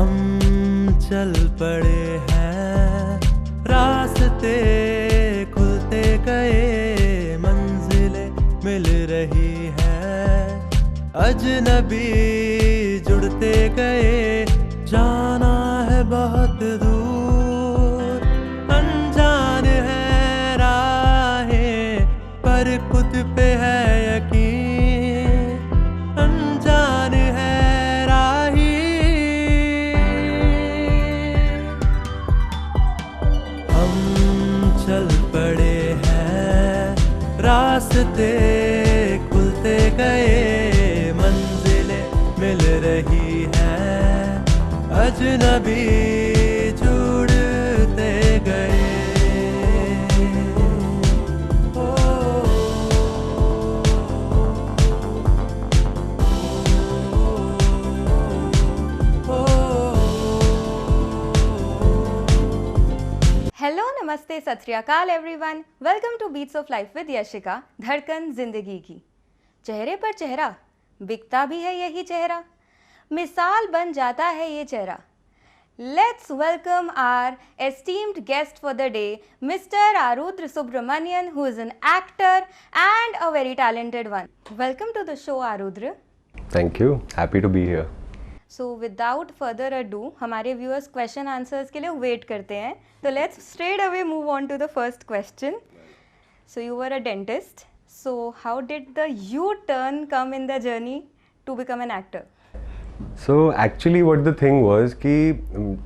हम चल पड़े हैं, रास्ते खुलते गए, मंजिलें मिल रही हैं, अजनबी जुड़ते गए, जाना है बहुत दूर, अनजान है राहें पर खुद पे है यकीन, अनजान है राही। हम चल पड़े हैं, रास्ते खुलते गए, मंजिलें मिल रही हैं, अजनबी जुड़ते गए। हेलो नमस्ते सत श्री अकाल everyone, welcome to beats of life with Yashika. धड़कन जिंदगी की, चेहरे पर चेहरा, बिकता भी है यही चेहरा, मिसाल बन जाता है ये चेहरा। Let's welcome our esteemed guest for the day, mister Arudra Subramanian, who is an actor and a very talented one. Welcome to the show Arudra. Thank you, happy to be here. So without further ado, हमारे viewers question answers के लिए wait करते हैं, तो let's straight away move on to the first question. So you were a dentist, so how did the U turn come in the journey to become an actor? So actually what the thing was कि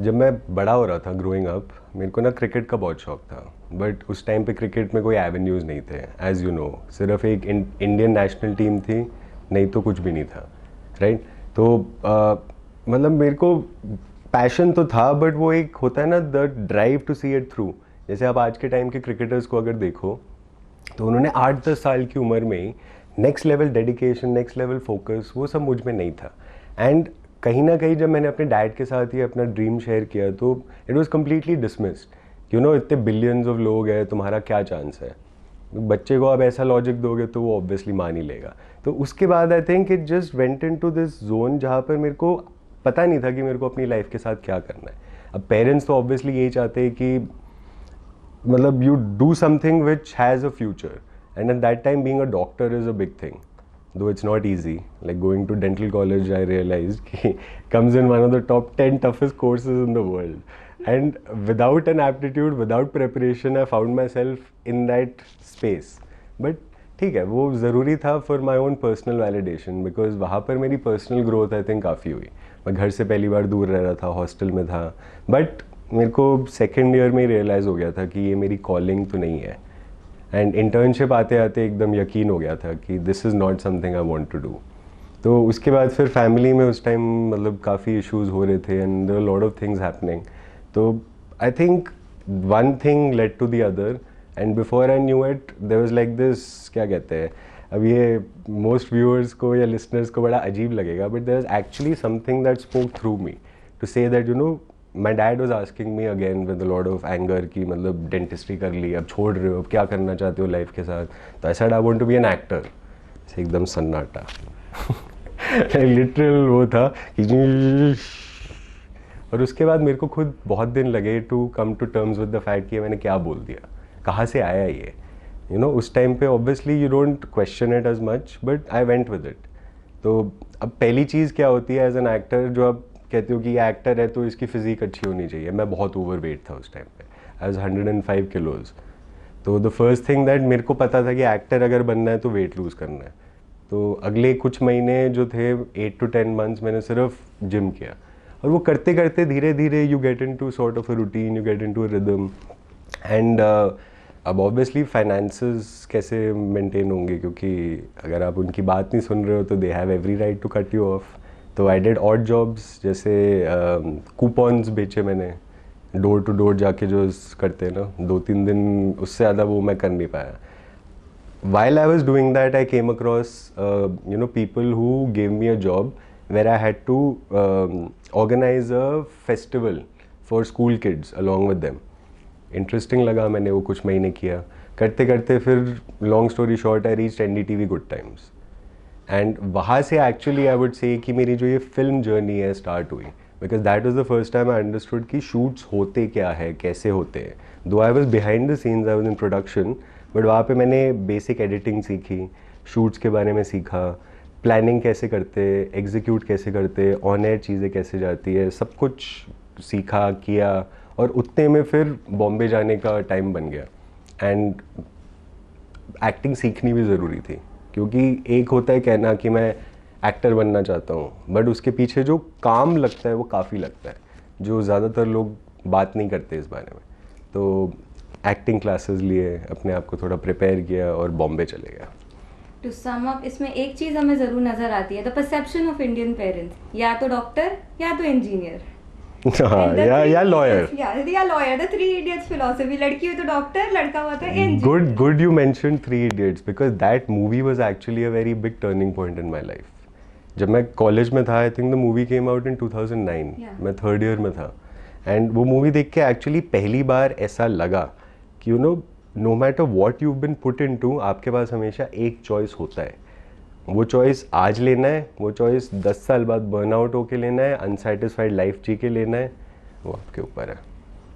जब मैं बड़ा हो रहा था growing up, मेरे को ना क्रिकेट का बहुत शौक था, बट उस टाइम पे क्रिकेट में कोई एवेन्यूज़ नहीं थे, एज़ यू नो। सिर्फ एक इंडियन नेशनल टीम थी, नहीं तो कुछ भी नहीं था, राइट? तो मतलब मेरे को पैशन तो था, बट वो एक होता है ना, the drive to see it through. जैसे आप आज के टाइम के क्रिकेटर्स को अगर देखो, तो उन्होंने 8-10 साल की उम्र में ही next level dedication, next level focus, वो सब मुझ में नहीं था। एंड कहीं ना कहीं जब मैंने अपने डैड के साथ ही अपना ड्रीम शेयर किया, तो it was completely dismissed. You know, इतने बिलियंस ऑफ लोग हैं, तुम्हारा क्या चांस है? बच्चे को आप ऐसा लॉजिक दोगे तो वो ऑब्वियसली मान ही लेगा। तो उसके बाद I think it just went into this zone जहाँ पर मेरे को पता नहीं था कि मेरे को अपनी लाइफ के साथ क्या करना है। अब पेरेंट्स तो ऑब्वियसली यही चाहते हैं कि मतलब you do something which has a future, and at that time being a doctor is a big thing, though it's not easy. Like going to dental college, I realized कि comes in one of the top 10 toughest courses in the world. And without an aptitude, without preparation, I found myself in that space. But ठीक है, वो ज़रूरी था for my own personal validation, because वहाँ पर मेरी personal growth I think काफ़ी हुई। मैं घर से पहली बार दूर रह रहा था, हॉस्टल में था, बट मेरे को सेकेंड ईयर में ही रियलाइज़ हो गया था कि ये मेरी कॉलिंग तो नहीं है। एंड इंटर्नशिप आते आते एकदम यकीन हो गया था कि this is not something I want to do. तो उसके बाद फिर फैमिली में उस टाइम मतलब काफ़ी इश्यूज हो रहे थे, and there lot of things happening. तो I think one thing led to the other, and before I knew it there was like this, क्या कहते हैं, अब ये मोस्ट व्यूअर्स को या लिसनर्स को बड़ा अजीब लगेगा, but there was actually something that spoke through me to say that, you know, my dad was asking me again with lot of anger कि मतलब डेंटिस्ट्री कर ली, अब छोड़ रहे हो, अब क्या करना चाहते हो लाइफ के साथ? तो I said I want to be an actor. एकदम सन्नाटा लिटरल वो था कि और उसके बाद मेरे को खुद बहुत दिन लगे to come to terms with the fact कि मैंने क्या बोल दिया, कहाँ से आया ये, यू नो। उस टाइम पे obviously you don't question it as much, but I went with it. तो अब पहली चीज़ क्या होती है एज एन एक्टर, जो आप कहते हो कि ये एक्टर है तो इसकी फिजिक अच्छी होनी चाहिए। मैं बहुत ओवर वेट था उस टाइम पे, आई वाज 105 किलोज। तो द फर्स्ट थिंग दैट मेरे को पता था कि एक्टर अगर बनना है तो वेट लूज़ करना है। तो अगले कुछ महीने जो थे, 8 to 10 मंथ्स, मैंने सिर्फ जिम किया, और वो करते करते धीरे धीरे you get into sort of a routine, you get into a rhythm. And अब ऑब्वियसली फाइनेंसेस कैसे मेंटेन होंगे, क्योंकि अगर आप उनकी बात नहीं सुन रहे हो तो they have every right to cut you off. तो आई डिड ऑड जॉब्स, जैसे कूपन्स बेचे मैंने, डोर टू डोर जाके जो करते हैं ना, 2-3 दिन, उससे ज़्यादा वो मैं कर नहीं पाया। While I was doing that, I came across people who gave me a job where I had to organize a festival for school kids along with them. Interesting लगा, मैंने वो कुछ महीने किया, करते करते फिर long story short I reached NDTV Good Times. And वहाँ से एक्चुअली आई वुड से कि मेरी जो ये फिल्म जर्नी है स्टार्ट हुई। Because that was the first time I understood कि शूट्स होते क्या है, कैसे होते हैं. दो I was behind the scenes, I was in production, but वहाँ पे मैंने बेसिक एडिटिंग सीखी, शूट्स के बारे में सीखा, प्लानिंग कैसे करते, एग्जीक्यूट कैसे करते, ऑन एयर चीज़ें कैसे जाती है, सब कुछ सीखा किया. और उतने में फिर बॉम्बे जाने का टाइम बन गया. एंड एक्टिंग सीखनी भी ज़रूरी थी, क्योंकि एक होता है कहना कि मैं एक्टर बनना चाहता हूँ, बट उसके पीछे जो काम लगता है वो काफ़ी लगता है, जो ज़्यादातर लोग बात नहीं करते इस बारे में. तो एक्टिंग क्लासेस लिए, अपने आप को थोड़ा प्रिपेयर किया और बॉम्बे चले गया. टू सम अप, इसमें एक चीज हमें जरूर नजर आती है, the perception of Indian parents, या तो डॉक्टर या तो इंजीनियर या लॉयर. या लॉयर. द 3 इडियट्स फिलॉसफी, लड़की हो तो डॉक्टर, लड़का हुआ तो engineer. Good you mentioned 3 Idiots, because that movie was actually a very big turning point in my life. जब मैं कॉलेज में था, I think the movie came out in 2009. मैं 3rd ईयर में था, एंड वो मूवी देख के एक्चुअली पहली बार ऐसा लगा कि no matter what you been put into, आपके पास हमेशा एक चॉइस होता है. वो चॉइस आज लेना है, वो चॉइस 10 साल बाद बर्नआउट होके लेना है, अनसेटिस्फाइड लाइफ जी के लेना है, वो आपके ऊपर है.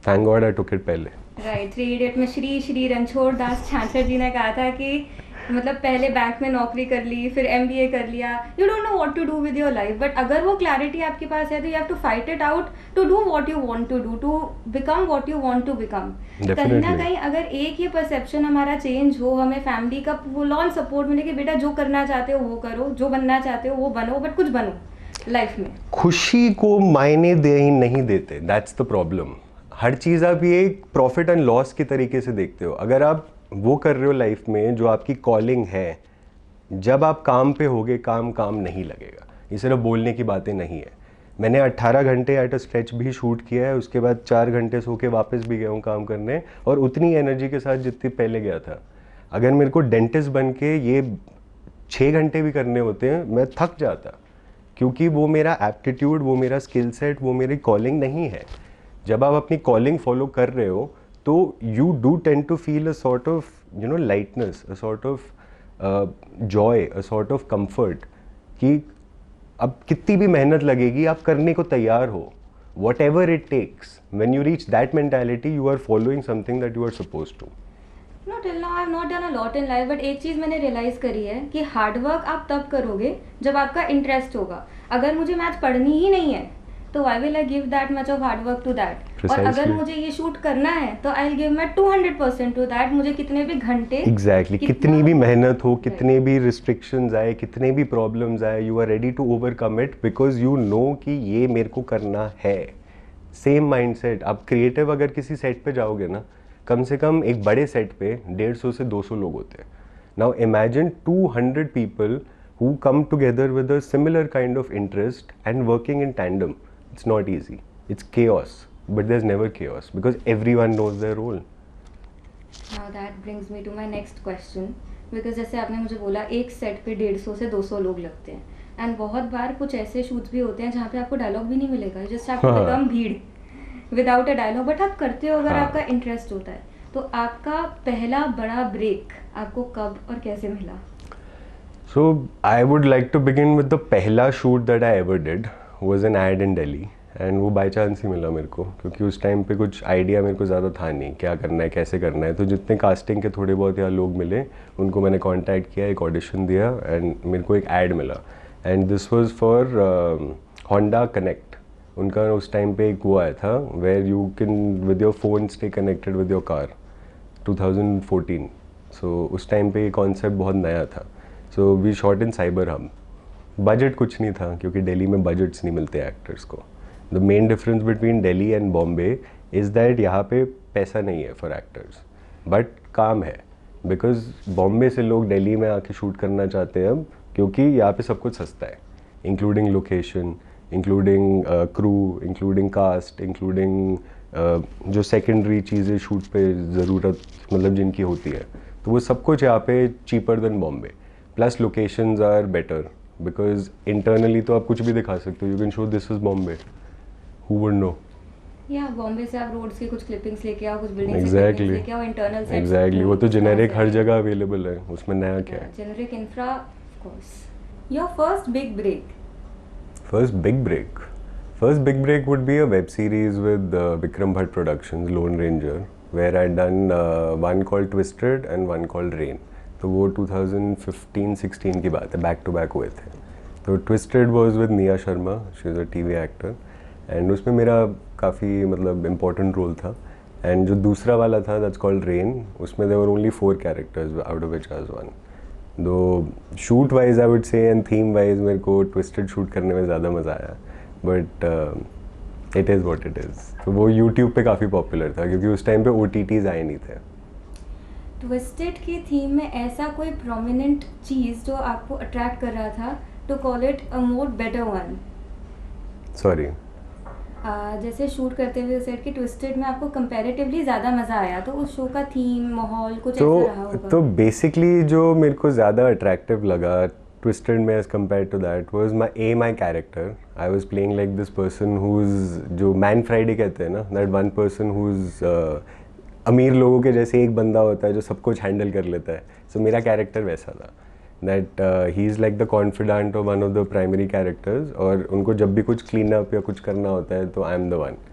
Thank God I took it पहले. राइट. 3 इडियट में श्री रणछोड़ दास छाछर जी ने कहा था कि मतलब पहले बैंक में नौकरी कर ली, फिर MBA कर लिया, you don't know what to do with your life, but अगर वो क्लैरिटी आपके पास है तो you have to fight it out to do what you want to do, to become what you want to become. कहीं ना कहीं अगर एक ये परसेप्शन हमारा चेंज हो, हमें फैमिली का फुल ऑन सपोर्ट मिले कि बेटा जो करना चाहते हो वो करो, जो बनना चाहते हो वो बनो, बट कुछ बनो लाइफ में. खुशी को मायने दे ही नहीं देते, दैट्स द प्रॉब्लम. हर चीज़ आप ये प्रॉफिट एंड लॉस की तरीके से देखते हो. अगर आप वो कर रहे हो लाइफ में जो आपकी कॉलिंग है, जब आप काम पे होगे काम नहीं लगेगा. ये सिर्फ बोलने की बातें नहीं है. मैंने 18 घंटे एट अ स्ट्रेच भी शूट किया है, उसके बाद 4 घंटे सो के वापस भी गया हूँ काम करने, और उतनी एनर्जी के साथ जितनी पहले गया था. अगर मेरे को डेंटिस्ट बन के ये 6 घंटे भी करने होते हैं, मैं थक जाता, क्योंकि वो मेरा एप्टीट्यूड, वो मेरा स्किल सेट, वो मेरी कॉलिंग नहीं है. जब आप अपनी कॉलिंग फॉलो कर रहे हो तो you do tend to feel a sort of lightness, a sort of joy, a sort of comfort, कि अब कितनी भी मेहनत लगेगी आप करने को तैयार हो. Whatever it takes, when you reach that mentality you are following something that you are supposed to. No, till now I have not done a lot in life, but एक चीज़ मैंने रियलाइज़ करी है कि hard work आप तब करोगे जब आपका इंटरेस्ट होगा. अगर मुझे मैथ पढ़नी ही नहीं है तो why will I give that much of hard work to that? और अगर मुझे ये शूट करना है तो I'll give my 200% to that. मुझे कितने भी घंटे एग्जैक्टली कितनी भी मेहनत हो, कितने भी रिस्ट्रिक्शंस आए, कितने भी प्रॉब्लम्स आए, you are ready to overcome it because you know कि ये मेरे को करना है. Same mindset. आप क्रिएटिव अगर किसी सेट पे जाओगे ना, कम से कम एक बड़े सेट पे 150 से 200 लोग होते हैं. Now imagine 200 people who come together with a similar kind of interest and working in tandem. It's not easy. It's chaos, but there's never chaos because everyone knows their role. Now that brings me to my next question, because जैसे आपने मुझे बोला एक set पे 150 से 200 लोग लगते हैं, एंड बहुत बार कुछ ऐसे शूट्स भी होते हैं जहाँ पे आपको डायलॉग भी नहीं मिलेगा, जस्ट आपको बिकम भीड़ विदाउट अ डायलॉग, बट आप करते हो अगर आपका इंटरेस्ट होता है. तो आपका पहला बड़ा ब्रेक आपको कब और कैसे मिला? So I would like to begin with the पहला shoot that I ever did was an ad in Delhi, and वो बाई चांस ही मिला मेरे को, क्योंकि उस टाइम पे कुछ आइडिया मेरे को ज़्यादा था नहीं क्या करना है, कैसे करना है. तो जितने कास्टिंग के थोड़े बहुत यहाँ लोग मिले उनको मैंने कांटेक्ट किया, एक ऑडिशन दिया, एंड मेरे को एक ऐड मिला. And this was for Honda Connect. उनका उस टाइम पे एक वो आया था where you can with your phone stay connected with your car, 2014. So उस टाइम पे ये कॉन्सेप्ट बहुत नया था. So we shot in Cyber Hub. Budget कुछ नहीं था क्योंकि दिल्ली में बजट्स नहीं मिलते एक्टर्स को. The main difference between Delhi and Bombay is that यहाँ पे पैसा नहीं है फॉर एक्टर्स, बट काम है. बिकॉज बॉम्बे से लोग दिल्ली में आके शूट करना चाहते हैं अब, क्योंकि यहाँ पे सब कुछ सस्ता है, including location, including crew, including cast, including जो सेकेंडरी चीज़ें शूट पे ज़रूरत मतलब जिनकी होती है, तो वो सब कुछ यहाँ पे cheaper than Bombay. Plus locations are better because internally तो आप कुछ भी दिखा सकते हो. You can show this is Bombay, who would know. या बॉम्बे से आप रोड्स के कुछ क्लिपिंग्स लेके आओ, कुछ बिल्डिंग्स से क्लिपिंग्स लेके आओ, इंटरनल सेट्स. एग्जैक्टली, वो तो जेनेरिक हर जगह अवेलेबल है, उसमें नया क्या है. Generic infra of course. Your first big break. First big break. First big break would be a web series with Vikram Bhatt Productions, Lone Ranger, where I'd done one called Twisted and one called Rain. तो वो 2015-16 की बात है, back to back हुए थे. तो Twisted was with Nia Sharma, she is a TV actor, and उसमें मेरा काफ़ी मतलब important role था. And जो दूसरा वाला था, that's called Rain, उसमें there were only 4 characters out of which I was one. Though shoot wise I would say and theme wise मेरे को Twisted shoot करने में ज़्यादा मज़ा आया. But it is what it is. तो वो यूट्यूब पे काफ़ी पॉपुलर था क्योंकि उस टाइम पे OTTs आए नहीं थे. ट्विस्टेड की थीम में ऐसा कोई प्रोमिनेंट चीज़ जो आपको अट्रैक्ट कर रहा था to call it a more better one? Sorry. जैसे शूट करते हुए सेट की ट्विस्टेड में आपको कंपैरेटिवली ज़्यादा मज़ा आया, तो उस शो का थीम माहौल कुछ ऐसा रहा होगा? तो बेसिकली जो मेरे को ज़्यादा अट्रैक्टिव लगा Twisted में as compared to that was my character. I was playing like this person who's जो Man Friday कहते हैं ना, that one person who's अमीर लोगों के जैसे एक बंदा होता है जो सब कुछ हैंडल कर लेता है. So मेरा कैरेक्टर वैसा था. That he is like the confidant of one of the primary characters और उनको जब भी कुछ clean up या कुछ करना होता है तो I am the one.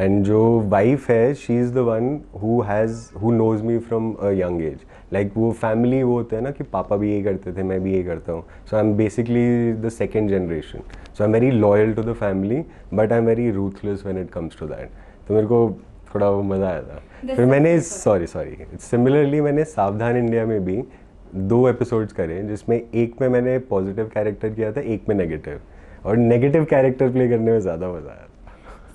And जो wife है, she is the one who knows me from a young age. Like वो family वो होता है ना कि पापा भी यही करते थे, मैं भी यही करता हूँ. So I'm basically the second generation. So I'm very loyal to the family, but I'm very ruthless when it comes to that. तो मेरे को थोड़ा वो मज़ा आया था. फिर मैंने सॉरी सिमिलरली मैंने सावधान इंडिया में भी 2 एपिसोड्स करे जिसमें एक में मैंने पॉजिटिव कैरेक्टर किया था, एक में नेगेटिव. और नेगेटिव कैरेक्टर प्ले करने में ज़्यादा मज़ा आया था.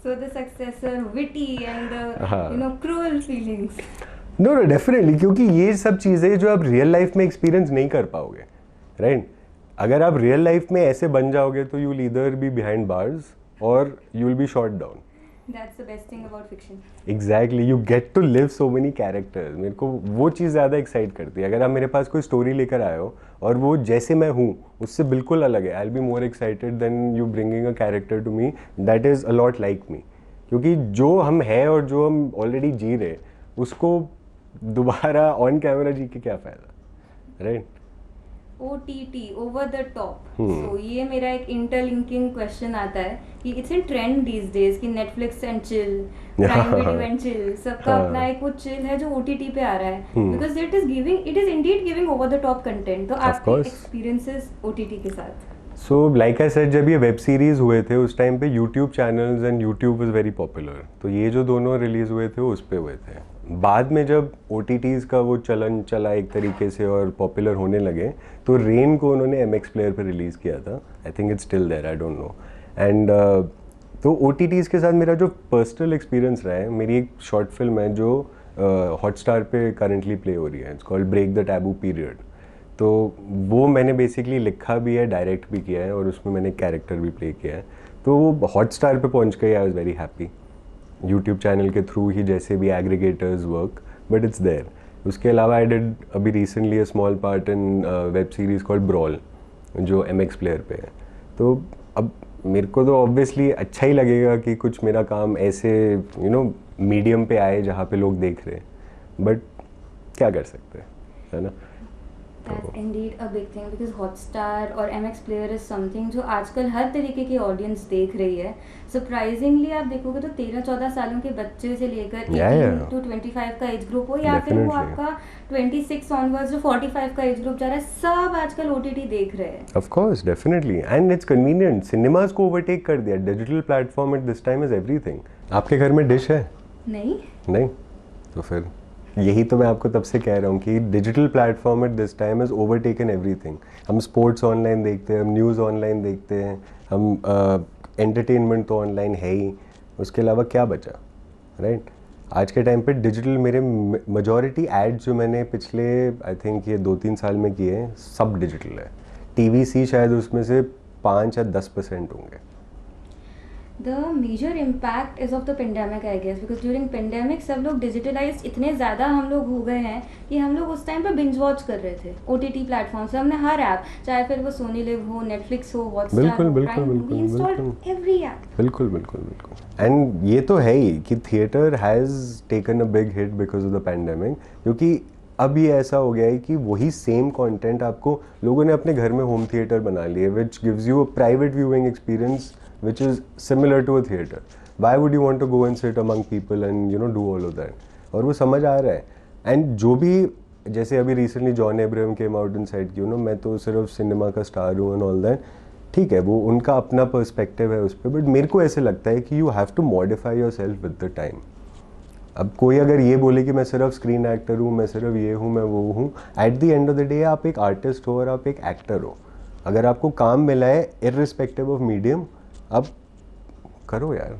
So the successor, witty and the cruel feelings. No definitely, क्योंकि ये सब चीज़ें जो आप रियल लाइफ में एक्सपीरियंस नहीं कर पाओगे, राइट? अगर आप रियल लाइफ में ऐसे बन जाओगे तो you will either be behind bars और you will be shot down. That's the best thing about fiction. Exactly, you get to live so many characters. मेरे को वो चीज़ ज़्यादा एक्साइट करती है. अगर आप मेरे पास कोई स्टोरी लेकर आए हो और वो जैसे मैं हूँ उससे बिल्कुल अलग है, I will be more excited than you bringing a character to me that is a lot like me. क्योंकि जो हम हैं और जो हम ऑलरेडी जी रहे उसको दोबारा ऑन कैमरा जी के क्या फ़ायदा, right? OTT, over the top. तो ये मेरा एक इंटरलिंकिंग क्वेश्चन आता है कि it's in trend these days कि Netflix and chill, prime video and chill, सबका अपना एक वो चिल है जो OTT पे आ रहा है, because it is Indeed giving over the top content. तो आपके एक्सपीरियंसेस OTT के साथ? सो लाइक आई सेड, जब ये वेब सीरीज़ हुए थे उस टाइम पे YouTube channels and YouTube was very popular. तो ये जो दोनों रिलीज़ हुए थे उस पे हुए थे. बाद में जब OTTs का वो चलन चला एक तरीके से और पॉपुलर होने लगे तो रेन को उन्होंने MX प्लेयर पे रिलीज़ किया था. I think it's still there, I don't know. And तो OTTs के साथ मेरा जो पर्सनल एक्सपीरियंस रहा है, मेरी एक शॉर्ट फिल्म है जो हॉटस्टार पे करंटली प्ले हो रही है. It's called break the taboo period. तो वो मैंने बेसिकली लिखा भी है, डायरेक्ट भी किया है और उसमें मैंने कैरेक्टर भी प्ले किया है. तो वो हॉटस्टार पे पहुंच गई. I was very happy. YouTube channel के थ्रू ही जैसे भी aggregators work, but it's there. उसके अलावा आई डिड अभी recently a small part in web series called Brawl जो MX प्लेयर पे है. तो अब मेरे को तो ऑब्वियसली अच्छा ही लगेगा कि कुछ मेरा काम ऐसे मीडियम पे आए जहाँ पे लोग देख रहे हैं, बट क्या कर सकते हैं, है ना? That's indeed a big thing because Hotstar और MX Player is something जो आजकल हर तरीके की ऑडियंस देख रही है. सरप्राइजिंगली आप देखोगे तो 13-14 सालों के बच्चे से लेकर 18 to 25 का एज ग्रुप हो या फिर वो आपका 26 ऑनवर्ड्स जो 45 का एज ग्रुप जा रहा है, सब आजकल OTT देख रहे हैं. Of course, definitely, and it's convenient. Cinemas को ओवरटेक कर दिया. Digital platform at this time is everything. आपके घर में डिश है? नहीं तो फिर यही तो मैं आपको तब से कह रहा हूँ कि digital platform at this time is overtaken everything. हम स्पोर्ट्स ऑनलाइन देखते हैं, हम न्यूज़ ऑनलाइन देखते हैं, हम एंटरटेनमेंट तो ऑनलाइन है ही. उसके अलावा क्या बचा, राइट? आज के टाइम पे डिजिटल मेरे मेजॉरिटी एड्स जो मैंने पिछले आई थिंक ये 2-3 साल में किए हैं सब डिजिटल है. TVC शायद उसमें से 5 या 10% होंगे. The major impact is of the pandemic, I guess, because during pandemic सब लोग digitalized इतने ज़्यादा हम लोग हो गए हैं कि हम लोग उस टाइम पे binge watch कर रहे थे OTT प्लेटफॉर्म से. हमने हर ऐप, चाहे फिर वो सोनी लिव हो, नेटफ्लिक्स हो, हॉटस्टार हो, प्राइम हो, we installed every app. बिल्कुल. एंड ये तो है ही कि theatre has taken a big hit because of the pandemic. क्योंकि अब ये ऐसा हो गया है कि वही सेम कंटेंट आपको लोगों ने अपने घर में होम थिएटर बना लिए, which gives you a private viewing experience which is similar to a theater. Why would you want to go and sit among people and do all of that? और वो समझ आ रहा है. एंड जो भी जैसे अभी recently John Abraham came out and said कि मैं तो सिर्फ सिनेमा का स्टार हूँ एंड ऑल दैट. ठीक है, वो उनका अपना पर्सपेक्टिव है उस पर, बट मेरे को ऐसे लगता है कि you have to modify yourself with the time. अब कोई अगर ये बोले कि मैं सिर्फ स्क्रीन एक्टर हूँ, मैं सिर्फ ये हूँ, मैं वो हूँ, at the end of the day आप एक आर्टिस्ट हो और आप एक एक्टर हो. अगर आपको काम मिला है इर्रिस्पेक्टिव ऑफ मीडियम, अब करो यार.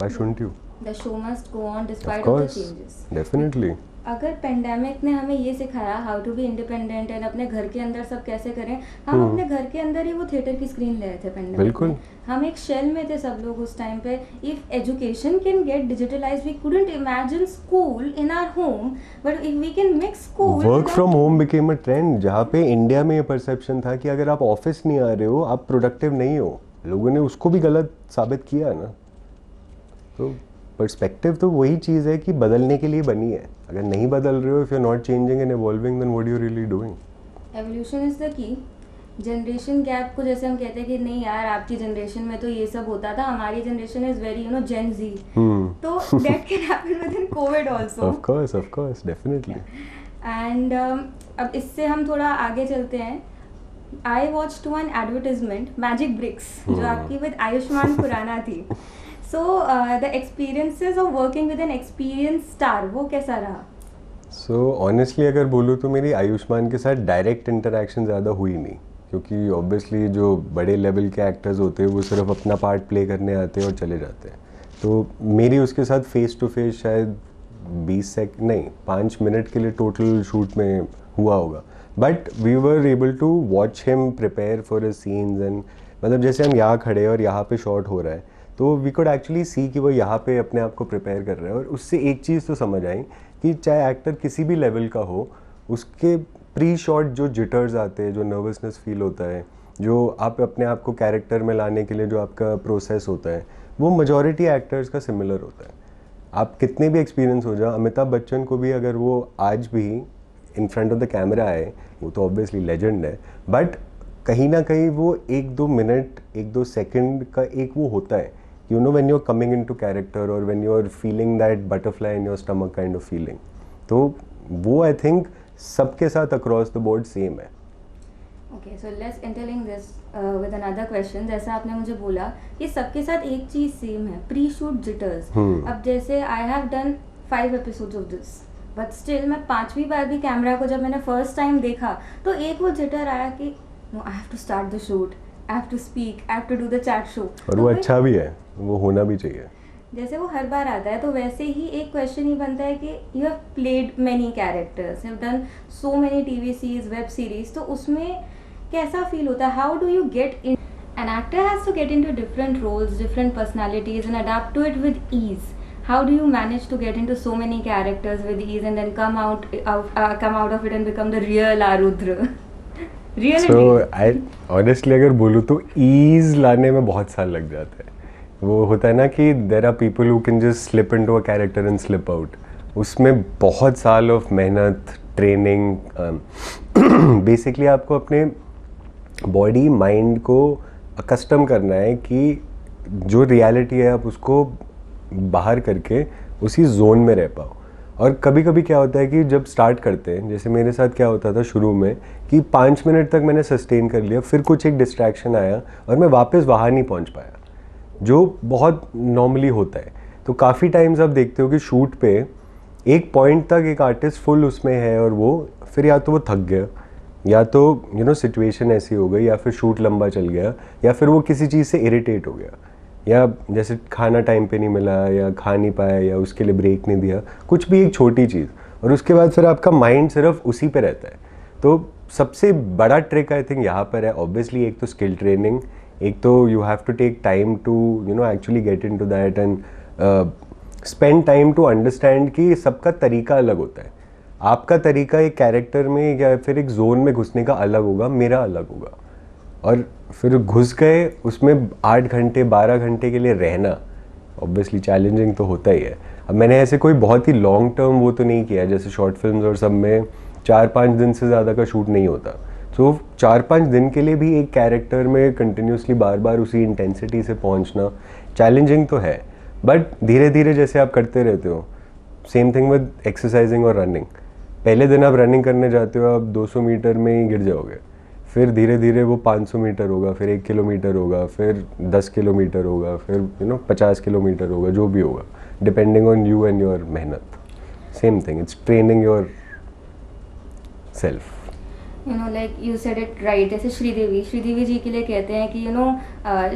Why shouldn't you? The show must go on despite Of of the course, changes. definitely. अगर पेंडेमिक ने हमें ये सिखाया how to be independent and अपने घर के अंदर सब कैसे करें, हम अपने घर के अंदर ही वो थिएटर की स्क्रीन ले रहे थे पेंडेमिक. बिल्कुल. हम एक शेल में थे सब लोग उस टाइम पे. If education can get digitalised, we couldn't imagine school in our home, but if we can mix school. Work from home became a trend, जहाँ पे इंडिया में ये परसेप्शन था कि अगर आप ऑफिस नहीं आ रहे हो आप प्रोडक्टिव नहीं हो. लोगों ने उसको भी गलत साबित किया ना. तो पर्सपेक्टिव तो वही चीज़ है कि बदलने के लिए बनी है. अगर नहीं बदल रहे हो, if you are not changing and evolving, then what are you really doing? Evolution is the key. Generation gap को जैसे हम कहते हैं कि नहीं यार आपकी जनरेशन में तो ये सब होता था, हमारी generation is very Gen Z. तो that can happen within Covid also. Of course definitely. And अब इससे हम थोड़ा आगे चलते हैं. I watched one advertisement Magic Bricks जो आपकी विद आयुष्मान खुराना थी. So the experiences of working with an experience star, वो कैसा रहा? सो ऑनेस्टली अगर बोलूँ तो मेरी आयुष्मान के साथ डायरेक्ट इंटरेक्शन ज़्यादा हुई नहीं, क्योंकि ऑब्वियसली जो बड़े लेवल के एक्टर्स होते हैं वो सिर्फ अपना पार्ट प्ले करने आते हैं और चले जाते हैं. तो मेरी उसके साथ फेस टू फेस शायद 5 मिनट के लिए टोटल शूट में हुआ होगा. But we were able to watch him prepare for his scenes and मतलब जैसे हम यहाँ खड़े हैं और यहाँ पे शॉट हो रहा है, तो वी कुड एक्चुअली सी कि वो यहाँ पे अपने आप को प्रिपेयर कर रहा है. और उससे एक चीज़ तो समझ आई कि चाहे एक्टर किसी भी लेवल का हो, उसके प्री शॉट जो जिटर्स आते हैं, जो नर्वसनेस फील होता है, जो आप अपने आप को कैरेक्टर में लाने के लिए जो आपका प्रोसेस होता है, वो मेजॉरिटी एक्टर्स का सिमिलर होता है. आप कितने भी एक्सपीरियंस हो जाओ, अमिताभ बच्चन को भी अगर वो आज भी in front of the camera आए, वो तो ऑब्वियसली लेजेंड है, बट कहीं ना कहीं वो 1-2 मिनट 1-2 सेकंड का एक वो होता है, when you're coming into character or when you're feeling that butterfly in your stomach kind of feeling. तो वो I think सबके साथ across the board same है. Okay, so let's interlink this with another question. जैसा आपने मुझे बोला कि सबके साथ एक चीज़ सेम है, pre-shoot jitters. अब जैसे I have done 5 episodes of this, but still मैं 5वीं बार भी कैमरा को जब मैंने फर्स्ट टाइम देखा तो एक वो जिटर आया कि no, I have to start the shoot, I have to speak, I have to do the chat show. और वो अच्छा भी है, वो होना भी चाहिए. जैसे वो हर बार आता है, तो वैसे ही एक क्वेश्चन ही बनता है कि you have played many characters, have done so many TV series, web series, तो उसमें कैसा फील होता है? How do you get in? An actor has to get into different roles, different personalities and adapt to it with ease. How do you manage to get into so many characters with ease and then come out of it and become the real Arudra? So I honestly अगर बोलूँ तो ease लाने में बहुत साल लग जाता है. वो होता है ना कि there are people who can just slip into a character and slip out. उसमें बहुत साल of मेहनत, ट्रेनिंग, बेसिकली आपको अपने बॉडी माइंड को अकस्टम करना है कि जो रियलिटी है आप उसको बाहर करके उसी जोन में रह पाओ. और कभी कभी क्या होता है कि जब स्टार्ट करते हैं, जैसे मेरे साथ क्या होता था शुरू में कि 5 मिनट तक मैंने सस्टेन कर लिया, फिर कुछ एक डिस्ट्रैक्शन आया और मैं वापस वहाँ नहीं पहुँच पाया, जो बहुत नॉर्मली होता है. तो काफ़ी टाइम्स आप देखते हो कि शूट पे एक पॉइंट तक एक आर्टिस्ट फुल उसमें है और वो फिर या तो वो थक गया, या तो सिचुएशन ऐसी हो गई, या फिर शूट लंबा चल गया, या फिर वो किसी चीज़ से इरिटेट हो गया, या जैसे खाना टाइम पे नहीं मिला, या खा नहीं पाया, या उसके लिए ब्रेक नहीं दिया, कुछ भी एक छोटी चीज़, और उसके बाद फिर आपका माइंड सिर्फ उसी पे रहता है. तो सबसे बड़ा ट्रिक आई थिंक यहाँ पर है ऑब्वियसली एक तो स्किल ट्रेनिंग, एक तो you have to take time to actually get into that and spend time to understand कि सबका तरीका अलग होता है. आपका तरीका एक कैरेक्टर में या फिर एक जोन में घुसने का अलग होगा, मेरा अलग होगा, और फिर घुस गए उसमें 8 घंटे 12 घंटे के लिए रहना ऑब्वियसली चैलेंजिंग तो होता ही है. अब मैंने ऐसे कोई बहुत ही लॉन्ग टर्म वो तो नहीं किया, जैसे शॉर्ट फिल्म्स और सब में 4-5 दिन से ज़्यादा का शूट नहीं होता, तो 4-5 दिन के लिए भी एक कैरेक्टर में कंटिन्यूसली बार बार उसी इंटेंसिटी से पहुंचना चैलेंजिंग तो है, बट धीरे धीरे जैसे आप करते रहते हो, सेम थिंग विद एक्सरसाइजिंग और रनिंग। पहले दिन आप रनिंग करने जाते हो, आप 200 मीटर में ही गिर जाओगे, फिर धीरे धीरे वो 500 मीटर होगा, फिर 1 किलोमीटर होगा, फिर 10 किलोमीटर होगा, फिर 50 किलोमीटर होगा, जो भी होगा, depending on you and your मेहनत। Same thing, it's training yourself. like you said it right, जैसे श्रीदेवी जी के लिए कहते हैं कि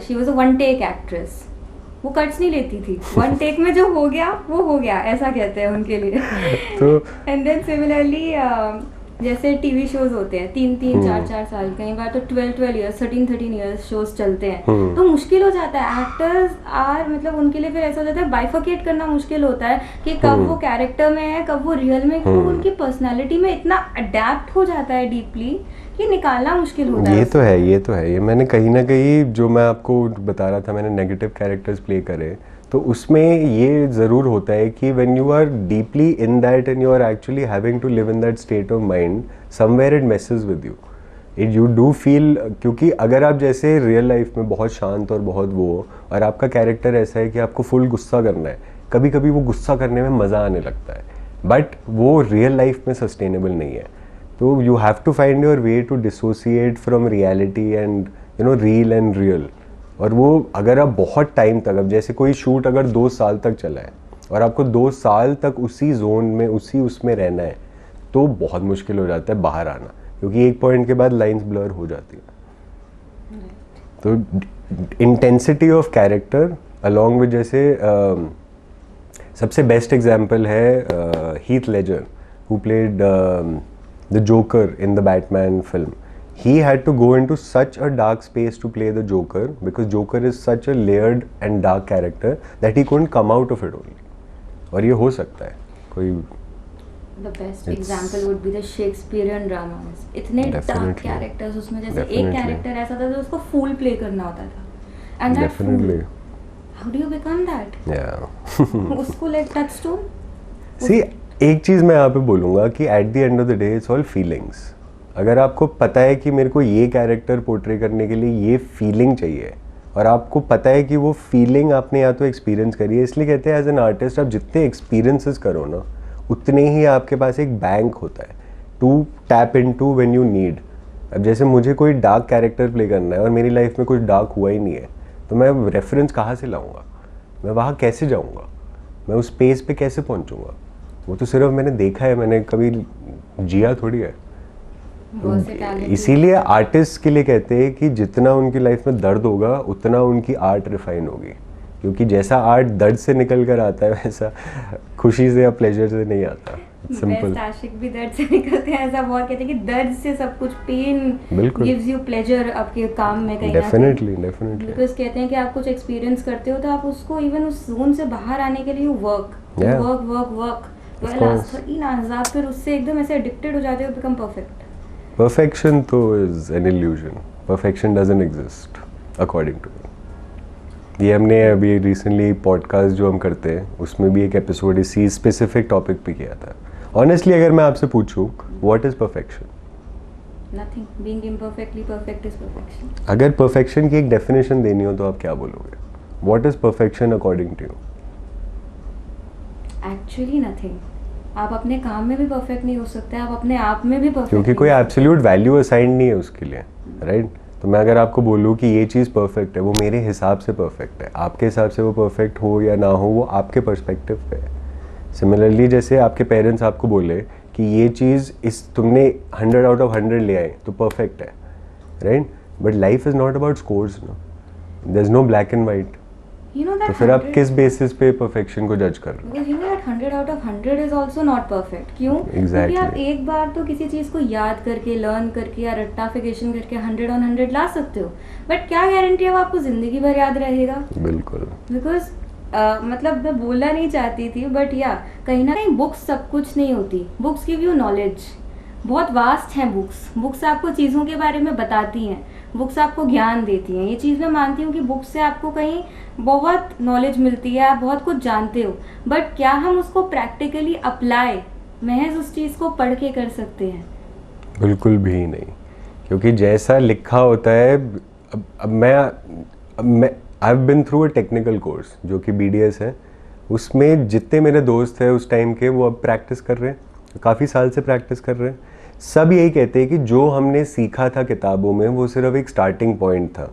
she was a one take actress, वो कट्स नहीं लेती थी, वन टेक में जो हो गया वो हो गया, ऐसा कहते हैं उनके लिए। तो एंड देन सिमिलरली जैसे टीवी शोज होते हैं 3-3, 4-4 साल, कई बार तो 12 इयर्स, 13 इयर्स शोज चलते हैं, तो मुश्किल हो जाता है एक्टर्स आर, मतलब उनके लिए फिर ऐसा हो जाता है, बाइफर्केट करना मुश्किल होता है कि कब वो कैरेक्टर में है, कब वो रियल में, वो उनकी पर्सनालिटी में इतना अडेप्ट हो जाता है डीपली कि निकालना मुश्किल होता है। ये तो है, ये मैंने कहीं ना कहीं, जो मैं आपको बता रहा था, मैंने नेगेटिव कैरेक्टर्स प्ले करे, तो उसमें ये ज़रूर होता है कि when you are deeply in that and you are actually having to live in that state of mind, somewhere it messes with you do feel, क्योंकि अगर आप जैसे रियल लाइफ में बहुत शांत और बहुत वो, और आपका कैरेक्टर ऐसा है कि आपको फुल गुस्सा करना है, कभी कभी वो गुस्सा करने में मज़ा आने लगता है, बट वो रियल लाइफ में सस्टेनेबल नहीं है। तो you have to find your way to dissociate from reality and reel and real. और वो अगर आप बहुत टाइम तक, अब जैसे कोई शूट अगर 2 साल तक चला है और आपको 2 साल तक उसी जोन में, उसी उसमें रहना है, तो बहुत मुश्किल हो जाता है बाहर आना, क्योंकि एक पॉइंट के बाद लाइंस ब्लर हो जाती है। तो intensity of character along with, जैसे सबसे बेस्ट एग्जाम्पल है Heath Ledger, who played the joker in the Batman film. He had to go into such a dark space to play the Joker, because Joker is such a layered and dark character that he couldn't come out of it only. और ये हो सकता है कोई. The best example would be the Shakespearean dramas. इतने dark characters उसमें, जैसे एक character ऐसा था जो उसको fool play करना होता था. And that fool, how do you become that? Yeah. उसको like touchstone. See, एक चीज़ मैं यहाँ पे बोलूँगा कि at the end of the day it's all feelings. अगर आपको पता है कि मेरे को ये कैरेक्टर पोर्ट्रे करने के लिए ये फीलिंग चाहिए, और आपको पता है कि वो फीलिंग आपने या तो एक्सपीरियंस करी है, इसलिए कहते हैं एज एन आर्टिस्ट आप जितने एक्सपीरियंसेस करो ना, उतने ही आपके पास एक बैंक होता है to tap into when you need. अब जैसे मुझे कोई डार्क कैरेक्टर प्ले करना है और मेरी लाइफ में कुछ डार्क हुआ ही नहीं है, तो मैं रेफरेंस कहाँ से लाऊंगा, मैं वहाँ कैसे जाऊँगा, मैं उस स्पेस पे कैसे पहुँचूँगा? वो तो सिर्फ मैंने देखा है, मैंने कभी जिया थोड़ी है. इसीलिए आर्टिस्ट के लिए कहते हैं कि जितना उनकी लाइफ में दर्द होगा उतना उनकी आर्ट रिफाइन होगी, क्योंकि जैसा आर्ट दर्द से निकल कर आता है वैसा खुशी से या प्लेजर से नहीं आता. सिंपल. आशिक भी दर्द से निकलते हैं, ऐसा बहुत कहते हैं कि दर्द से सब कुछ, पेन गिव्स यू प्लेजर आपके काम में कहीं. डेफिनेटली. बिकॉज कहते हैं कि आप कुछ एक्सपीरियंस करते हो तो आप उसको इवन उस जोन से बाहर आने के लिए वर्क. आप फिर उससे एकदम ऐसे एडिक्टेड हो जाते हो, बिकम परफेक्ट. Perfection तो is an illusion. Perfection doesn't exist according to me. ये हमने अभी रिसेंटली पॉडकास्ट जो हम करते हैं उसमें भी एक एपिसोड इसी स्पेसिफिक टॉपिक पे किया था. ऑनेस्टली अगर मैं आपसे पूछूं what is perfection? Nothing. Being imperfectly perfect is perfection. अगर परफेक्शन की एक डेफिनेशन देनी हो तो आप क्या बोलोगे? What is perfection according to you? Actually nothing. आप अपने काम में भी परफेक्ट नहीं हो सकते, आप अपने आप में भी परफेक्ट, क्योंकि कोई एब्सोल्यूट वैल्यू असाइन नहीं है उसके लिए, राइट? तो मैं अगर आपको बोलूँ कि ये चीज़ परफेक्ट है, वो मेरे हिसाब से परफेक्ट है, आपके हिसाब से वो परफेक्ट हो या ना हो वो आपके पर्सपेक्टिव पे है. सिमिलरली जैसे आपके पेरेंट्स आपको बोले कि ये चीज़ तुमने 100 आउट ऑफ 100 ले आए तो परफेक्ट है, right? But life is not about scores, no, there is no black and white. तो फिर आप किस बेसिस पे परफेक्शन को जज कर रहे हो? Because you know that 100 out of 100 is also not perfect. क्यों? Exactly. क्योंकि आप एक बार तो किसी चीज़ को याद करके, लर्न करके या रट्टाफिकेशन करके 100 on 100 ला सकते हो, बट क्या गारंटी है वो आपको जिंदगी भर याद रहेगा? बिल्कुल. बिकॉज मतलब मैं बोलना नहीं चाहती थी, बट या कहीं ना कहीं बुक्स सब कुछ नहीं होती. बुक्स गिव यू नॉलेज, बहुत वास्ट हैं बुक्स. बुक्स आपको चीज़ों के बारे में बताती हैं, बुक्स आपको ज्ञान देती हैं. ये चीज़ मैं मानती हूँ कि बुक्स से आपको कहीं बहुत नॉलेज मिलती है, आप बहुत कुछ जानते हो, बट क्या हम उसको प्रैक्टिकली अप्लाई महज उस चीज़ को पढ़ के कर सकते हैं? बिल्कुल भी नहीं. क्योंकि जैसा लिखा होता है, अब मैं I have been through a technical course जो कि BDS है, उसमें जितने मेरे दोस्त हैं उस टाइम के वो अब प्रैक्टिस कर रहे हैं, काफ़ी साल से प्रैक्टिस कर रहे हैं। सब यही कहते हैं कि जो हमने सीखा था किताबों में वो सिर्फ एक स्टार्टिंग पॉइंट था।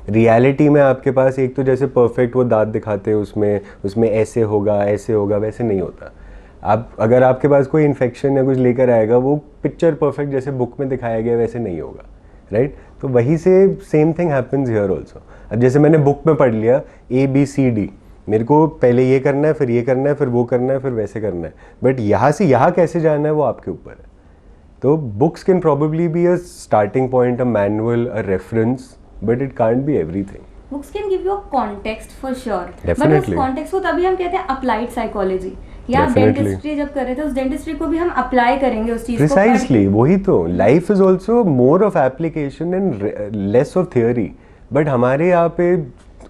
रियलिटी में आपके पास एक तो जैसे परफेक्ट वो दांत दिखाते हैं उसमें ऐसे होगा वैसे नहीं होता। आप अगर आपके पास कोई इन्फेक्शन या कुछ लेकर आएगा, वो पिक्चर परफेक्ट जैसे बुक में दिखाया गया वैसे नहीं होगा, राइट? तो वही से same thing happens here also. अब जैसे मैंने बुक में पढ़ लिया ABCD, मेरे को पहले ये करना है, फिर ये करना है, फिर वो करना है, फिर वैसे करना है, बट यहाँ से यहाँ कैसे जाना है वो आपके ऊपर है। तो books can probably be a starting point, a manual, a reference, but it can't be everything. Books can give you a context for sure, but उस Definitely. कॉन्टेक्स्ट को तभी हम कहते हैं अप्लाइड साइकोलॉजी। या Definitely. डेंटिस्ट्री जब कर रहे थे, उस डेंटिस्ट्री को भी हम अप्लाई करेंगे उस चीज को। प्रिसाइसली वही तो, life is also more of application and less of theory. But हमारे यहाँ पे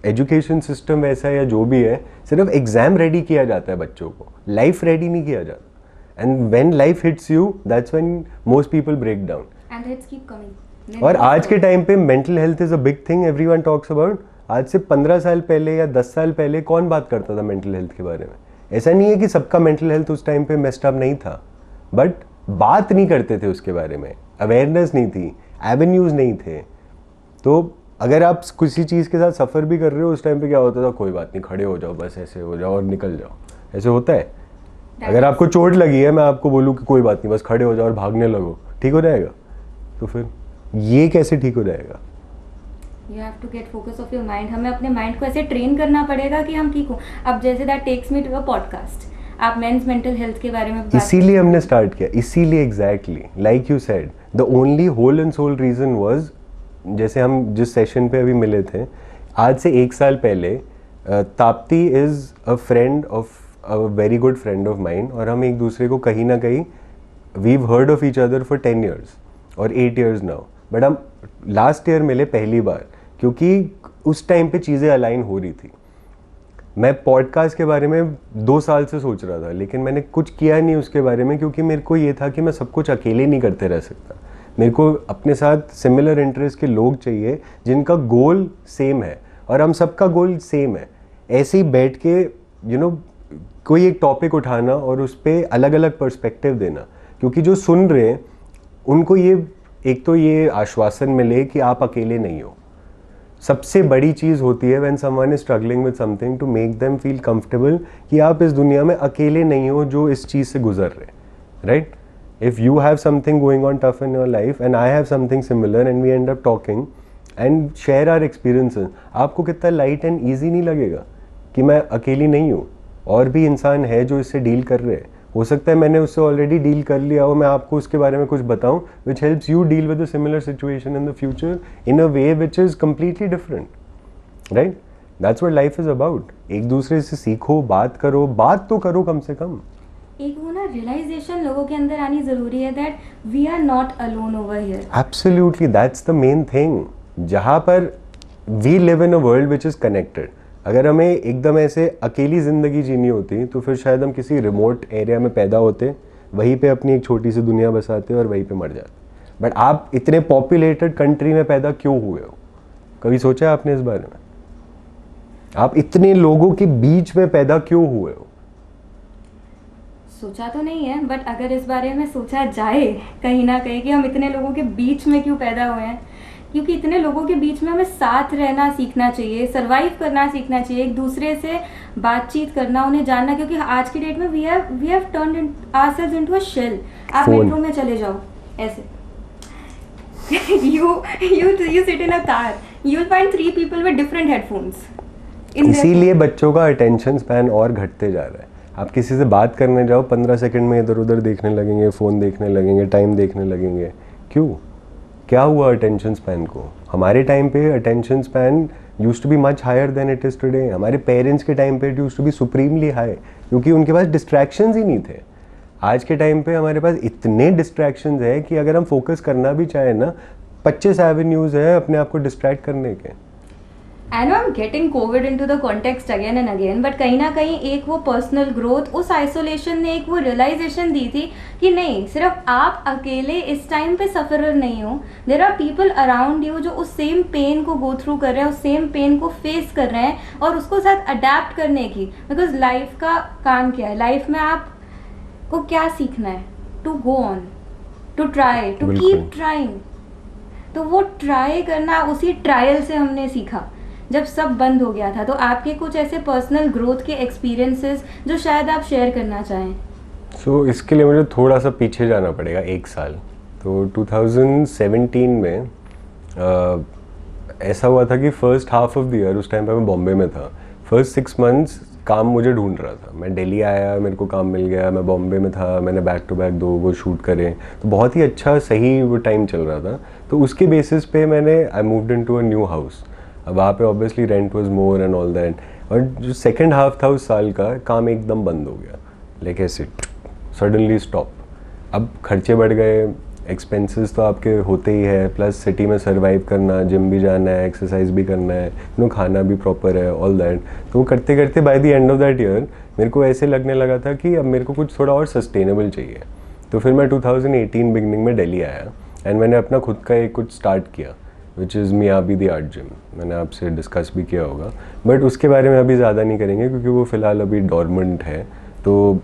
एजुकेशन सिस्टम वैसा या जो भी है, सिर्फ एग्जाम रेडी किया जाता है बच्चों को, लाइफ रेडी नहीं किया जाता। And when life hits you, that's when most people break down. And it's keep coming. और आज के टाइम पे mental health is a big thing, everyone talks about. आज से 15 साल पहले या 10 साल पहले कौन बात करता था मेंटल हेल्थ के बारे में? ऐसा नहीं है कि सबका मेंटल हेल्थ उस टाइम पे मेस्ड अप नहीं था, बट बात नहीं करते थे उसके बारे में, अवेयरनेस नहीं थी, एवेन्यूज नहीं थे। तो अगर आप किसी चीज़ के साथ सफ़र भी कर रहे हो, उस टाइम पे क्या होता था, कोई बात नहीं, खड़े हो जाओ, बस ऐसे हो जाओ और निकल जाओ, ऐसे होता है। अगर आपको चोट लगी है, मैं आपको बोलूँ कि कोई बात नहीं, बस खड़े हो जाओ और भागने लगो, ठीक हो जाएगा? तो फिर ये कैसे ठीक हो जाएगा? You have to get focus of your mind। हमें अपने माइंड को ऐसे ट्रेन करना पड़ेगा कि हम ठीक हो। अब जैसे that takes me to a podcast, आप मेंस मेंटल हेल्थ के बारे में इसीलिए हमने स्टार्ट किया, इसीलिए exactly like you said, the only whole and sole reason was, जैसे हम जिस सेशन पे अभी मिले थे, आज से 1 साल पहले, Tapti is a friend of a very good friend of mine, और हम एक दूसरे को कहीं ना कहीं we've heard of each other for 10 years और 8 years नाउ, बट हम लास्ट ईयर मिले पहली बार, क्योंकि उस टाइम पे चीज़ें अलाइन हो रही थी। मैं पॉडकास्ट के बारे में 2 साल से सोच रहा था, लेकिन मैंने कुछ किया नहीं उसके बारे में, क्योंकि मेरे को ये था कि मैं सब कुछ अकेले नहीं करते रह सकता। मेरे को अपने साथ सिमिलर इंटरेस्ट के लोग चाहिए जिनका गोल सेम है, और हम सबका गोल सेम है। ऐसे ही बैठ के कोई एक टॉपिक उठाना और उस पर अलग अलग पर्सपेक्टिव देना, क्योंकि जो सुन रहे हैं उनको ये एक तो ये आश्वासन मिले कि आप अकेले नहीं हो। सबसे बड़ी चीज़ होती है when someone is struggling with something, to make them feel comfortable कि आप इस दुनिया में अकेले नहीं हो जो इस चीज़ से गुजर रहे, right? If you have something going on tough in your life and I have something similar and we end up talking and share our experiences, आपको कितना लाइट एंड ईजी नहीं लगेगा कि मैं अकेली नहीं हूँ, और भी इंसान है जो इससे डील कर रहे हैं। हो सकता है मैंने उससे ऑलरेडी डील कर लिया हो, मैं आपको उसके बारे में कुछ बताऊं which helps you deal with a similar situation in the future in a way which is completely different, right? That's what life is about. एक दूसरे से सीखो, बात करो, बात तो करो कम से कम। एक वो ना रियलाइजेशन लोगों के अंदर आनी ज़रूरी है that we are not alone over here. Absolutely, that's the main thing. जहाँ पर we live in a world which is connected, अगर हमें एकदम ऐसे अकेली ज़िंदगी जीनी होती तो फिर शायद हम किसी रिमोट एरिया में पैदा होते, वहीं पे अपनी एक छोटी सी दुनिया बसाते और वहीं पे मर जाते। बट आप इतने पॉपुलेटेड कंट्री में पैदा क्यों हुए हो? कभी सोचा है आपने इस बारे में? आप इतने लोगों के बीच में पैदा क्यों हुए हो? सोचा तो नहीं है, बट अगर इस बारे में सोचा जाए कहीं ना कहीं कि हम इतने लोगों के बीच में क्यों पैदा हुए हैं, क्योंकि इतने लोगों के बीच में हमें साथ रहना सीखना चाहिए, सरवाइव करना सीखना चाहिए, एक दूसरे से बातचीत करना, उन्हें जानना, क्योंकि आज की डेट में we have turned ourselves into a shell. आप मेट्रो में चले जाओ ऐसे you sit in a car, you will find 3 people with different headphones। इसीलिए बच्चों का अटेंशन स्पैन और घटते जा रहा है। आप किसी से बात करने जाओ, 15 सेकंड में इधर उधर देखने लगेंगे, फ़ोन देखने लगेंगे, टाइम देखने लगेंगे। क्यों? क्या हुआ अटेंशन स्पैन को? हमारे टाइम पे attention span used to be much higher than it is today. हमारे पेरेंट्स के टाइम पे it used to be supremely high, क्योंकि उनके पास डिस्ट्रैक्शंस ही नहीं थे। आज के टाइम पे हमारे पास इतने डिस्ट्रैक्शंस है कि अगर हम फोकस करना भी चाहें ना, 25 एवेन्यूज़ है अपने आप को डिस्ट्रैक्ट करने के। I know I am getting Covid into the context again and again, but कहीं ना कहीं एक वो पर्सनल ग्रोथ, उस आइसोलेशन ने एक वो रियलाइजेशन दी थी कि नहीं, सिर्फ आप अकेले इस टाइम पे सफरर नहीं हो, there are people around you जो उस सेम पेन को गो थ्रू कर रहे हैं, उस सेम पेन को फेस कर रहे हैं और उसको साथ अडेप्ट करने की। बिकॉज लाइफ का काम क्या है, लाइफ में आपको क्या सीखना है, to go on, to try, to keep trying. तो वो ट्राई करना, उसी ट्रायल से हमने सीखा जब सब बंद हो गया था। तो आपके कुछ ऐसे पर्सनल ग्रोथ के एक्सपीरियंसेस जो शायद आप शेयर करना चाहें? सो इसके लिए मुझे थोड़ा सा पीछे जाना पड़ेगा, 1 साल। तो 2017 में ऐसा हुआ था कि first half of the year, उस टाइम पे मैं बॉम्बे में था। फर्स्ट 6 मंथ्स काम मुझे ढूंढ रहा था। मैं दिल्ली आया, मेरे को काम मिल गया, मैं बॉम्बे में था, मैंने बैक टू बैक 2 वो शूट करे, तो बहुत ही अच्छा सही वो टाइम चल रहा था। तो उसके बेसिस पे I moved into a new house. अब वहाँ पे obviously rent was more and all that. और जो सेकंड हाफ था उस साल का, काम एकदम बंद हो गया, लाइक ऐसे सडनली स्टॉप। अब खर्चे बढ़ गए, एक्सपेंसेस तो आपके होते ही है, प्लस सिटी में सर्वाइव करना, जिम भी जाना है, एक्सरसाइज भी करना है, खाना भी प्रॉपर है, ऑल दैट। तो वो करते करते by the end of that year मेरे को ऐसे लगने लगा था कि अब मेरे को कुछ थोड़ा और सस्टेनेबल चाहिए। तो फिर मैं 2018 बिगनिंग में दिल्ली आया एंड मैंने अपना खुद का एक कुछ स्टार्ट किया, which is Miyabi the art gym. मैंने आपसे डिस्कस भी किया होगा, बट उसके बारे में अभी ज़्यादा नहीं करेंगे क्योंकि वो फ़िलहाल अभी डॉर्मेंट है। तो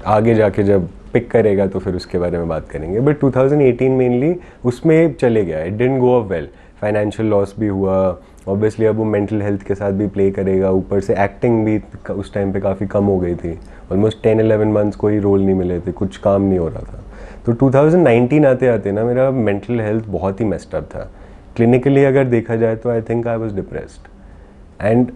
आगे जाके जब पिक करेगा तो फिर उसके बारे में बात करेंगे। बट 2018 मेनली उसमें चले गया, it didn't go up well. Financial loss भी हुआ, ऑब्वियसली अब वो मेंटल हेल्थ के साथ भी प्ले करेगा। ऊपर से एक्टिंग भी उस टाइम पे काफ़ी कम हो गई थी, ऑलमोस्ट 10-11 मंथ्स कोई रोल नहीं मिले थे, कुछ काम नहीं हो रहा था। तो 2019 आते आते ना मेरा मेंटल हेल्थ बहुत ही मेस्ड अप था। क्लिनिकली अगर देखा जाए तो I think I was depressed. And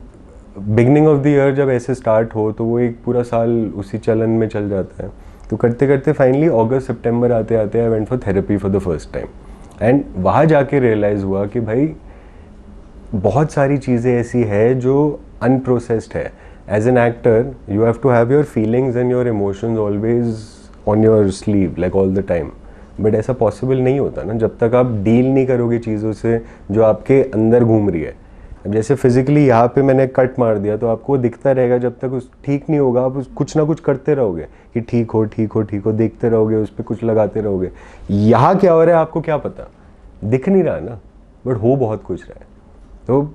beginning of the year जब ऐसे स्टार्ट हो तो वो एक पूरा साल उसी चलन में चल जाता है। तो करते करते फाइनली अगस्त सितंबर आते आते I went for therapy for the first time. And वहाँ जाके रियलाइज़ हुआ कि भाई बहुत सारी चीज़ें ऐसी है जो अनप्रोसेस्ड है। As an actor you have to have your feelings and your emotions always on your sleeve like all the time, but ऐसा पॉसिबल नहीं होता ना जब तक आप डील नहीं करोगे चीज़ों से जो आपके अंदर घूम रही है। अब जैसे फिजिकली यहाँ पे मैंने कट मार दिया तो आपको दिखता रहेगा, जब तक उस ठीक नहीं होगा आप कुछ ना कुछ करते रहोगे कि ठीक हो ठीक हो ठीक हो, देखते रहोगे, उस पर कुछ लगाते रहोगे। यहाँ क्या हो रहा है आपको क्या पता, दिख नहीं रहा ना, बट हो बहुत कुछ रहा है। तो